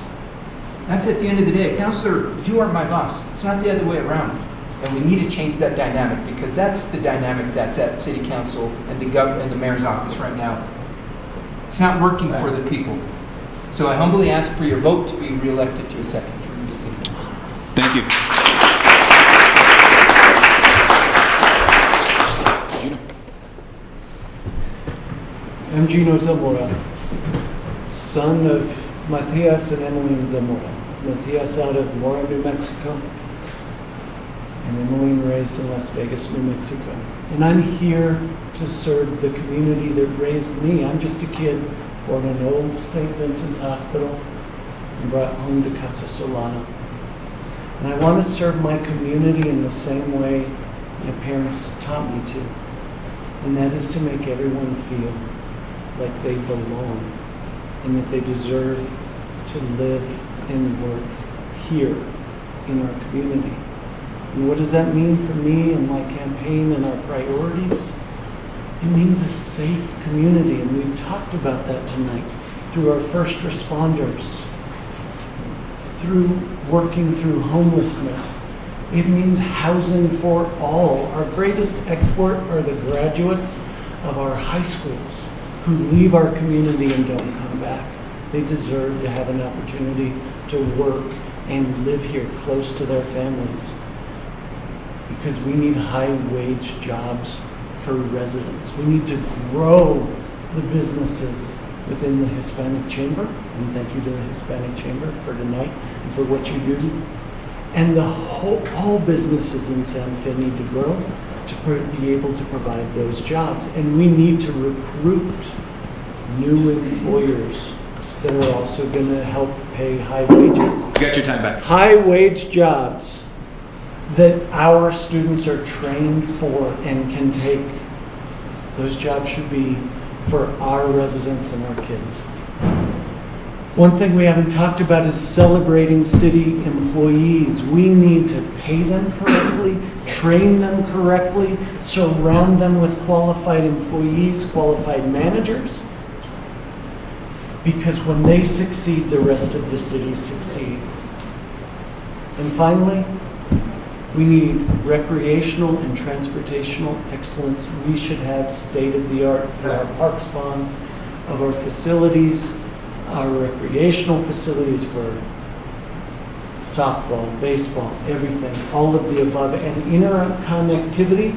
That's at the end of the day. A counselor, you are my boss. It's not the other way around. And we need to change that dynamic, because that's the dynamic that's at City Council and the Mayor's office right now. It's not working for the people. So I humbly ask for your vote to be re-elected to a second term of the City Council.
Thank you. Geno.
I'm Geno Zamora, son of Matias and Emmeline Zamora. Matias out of Mora, New Mexico, and Emmeline raised in Las Vegas, New Mexico. And I'm here to serve the community that raised me. I'm just a kid born in old St. Vincent's Hospital, and brought home to Casa Solana. And I want to serve my community in the same way my parents taught me to. And that is to make everyone feel like they belong and that they deserve to live and work here in our community. And what does that mean for me and my campaign and our priorities? It means a safe community, and we've talked about that tonight through our first responders, through working through homelessness. It means housing for all. Our greatest export are the graduates of our high schools who leave our community and don't come back. They deserve to have an opportunity to work and live here close to their families, because we need high-wage jobs for residents. We need to grow the businesses within the Hispanic Chamber, and thank you to the Hispanic Chamber for tonight and for what you do. And all businesses in Santa Fe need to grow to be able to provide those jobs. And we need to recruit new employers that are also going to help pay high wages.
You got your time back.
High wage jobs that our students are trained for and can take. Those jobs should be for our residents and our kids. One thing we haven't talked about is celebrating city employees. We need to pay them correctly, train them correctly, surround them with qualified employees, qualified managers, because when they succeed, the rest of the city succeeds. And finally, we need recreational and transportational excellence. We should have state-of-the-art for our parks bonds, of our facilities, our recreational facilities for softball, baseball, everything, all of the above, and interconnectivity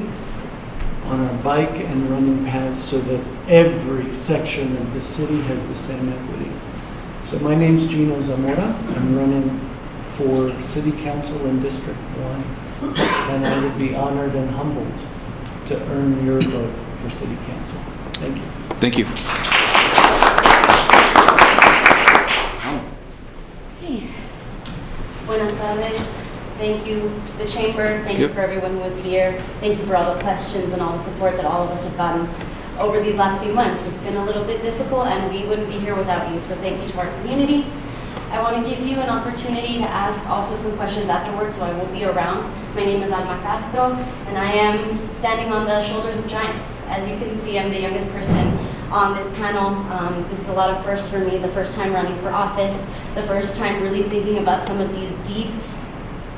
on our bike and running paths so that every section of the city has the same equity. So my name's Geno Zamora. I'm running for City Council in District 1, and I would be honored and humbled to earn your vote for City Council. Thank you.
Thank you.
Hey. Buenas tardes. Thank you to the Chamber. Thank you for everyone who was here. Thank you for all the questions and all the support that all of us have gotten over these last few months. It's been a little bit difficult, and we wouldn't be here without you. So thank you to our community. I want to give you an opportunity to ask also some questions afterwards, so I will be around. My name is Alma, Castro, and I am standing on the shoulders of giants. As you can see, I'm the youngest person on this panel. This is a lot of firsts for me, the first time running for office, the first time really thinking about some of these deep,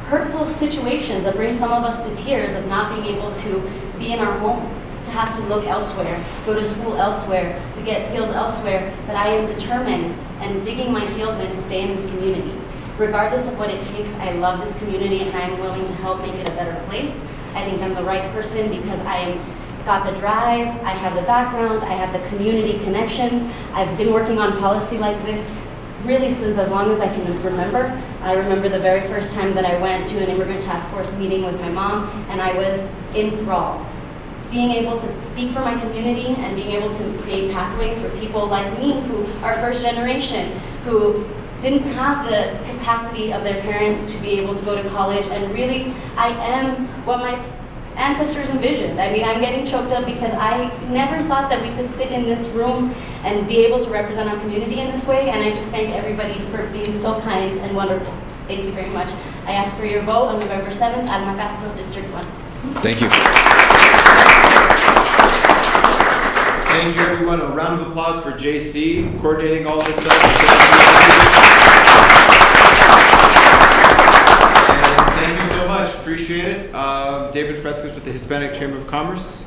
hurtful situations that bring some of us to tears of not being able to be in our homes, to have to look elsewhere, go to school elsewhere, to get skills elsewhere. But I am determined and digging my heels in to stay in this community. Regardless of what it takes, I love this community and I'm willing to help make it a better place. I think I'm the right person because got the drive, I have the background, I have the community connections. I've been working on policy like this really since as long as I can remember. I remember the very first time that I went to an immigrant task force meeting with my mom, and I was enthralled. Being able to speak for my community and being able to create pathways for people like me who are first generation, who didn't have the capacity of their parents to be able to go to college, and really I am what my ancestors envisioned. I mean, I'm getting choked up because I never thought that we could sit in this room and be able to represent our community in this way, and I just thank everybody for being so kind and wonderful. Thank you very much. I ask for your vote on November 7th, Alma, Castro, District 1.
Thank you. Thank you, everyone. A round of applause for JC coordinating all this stuff. And thank you so much. Appreciate it. David Fresquez with the Hispanic Chamber of Commerce.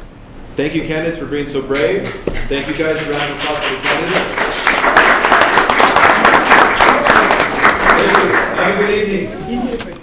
Thank you, candidates, for being so brave. Thank you, guys. A round of applause for the candidates. Thank you. Have a good evening.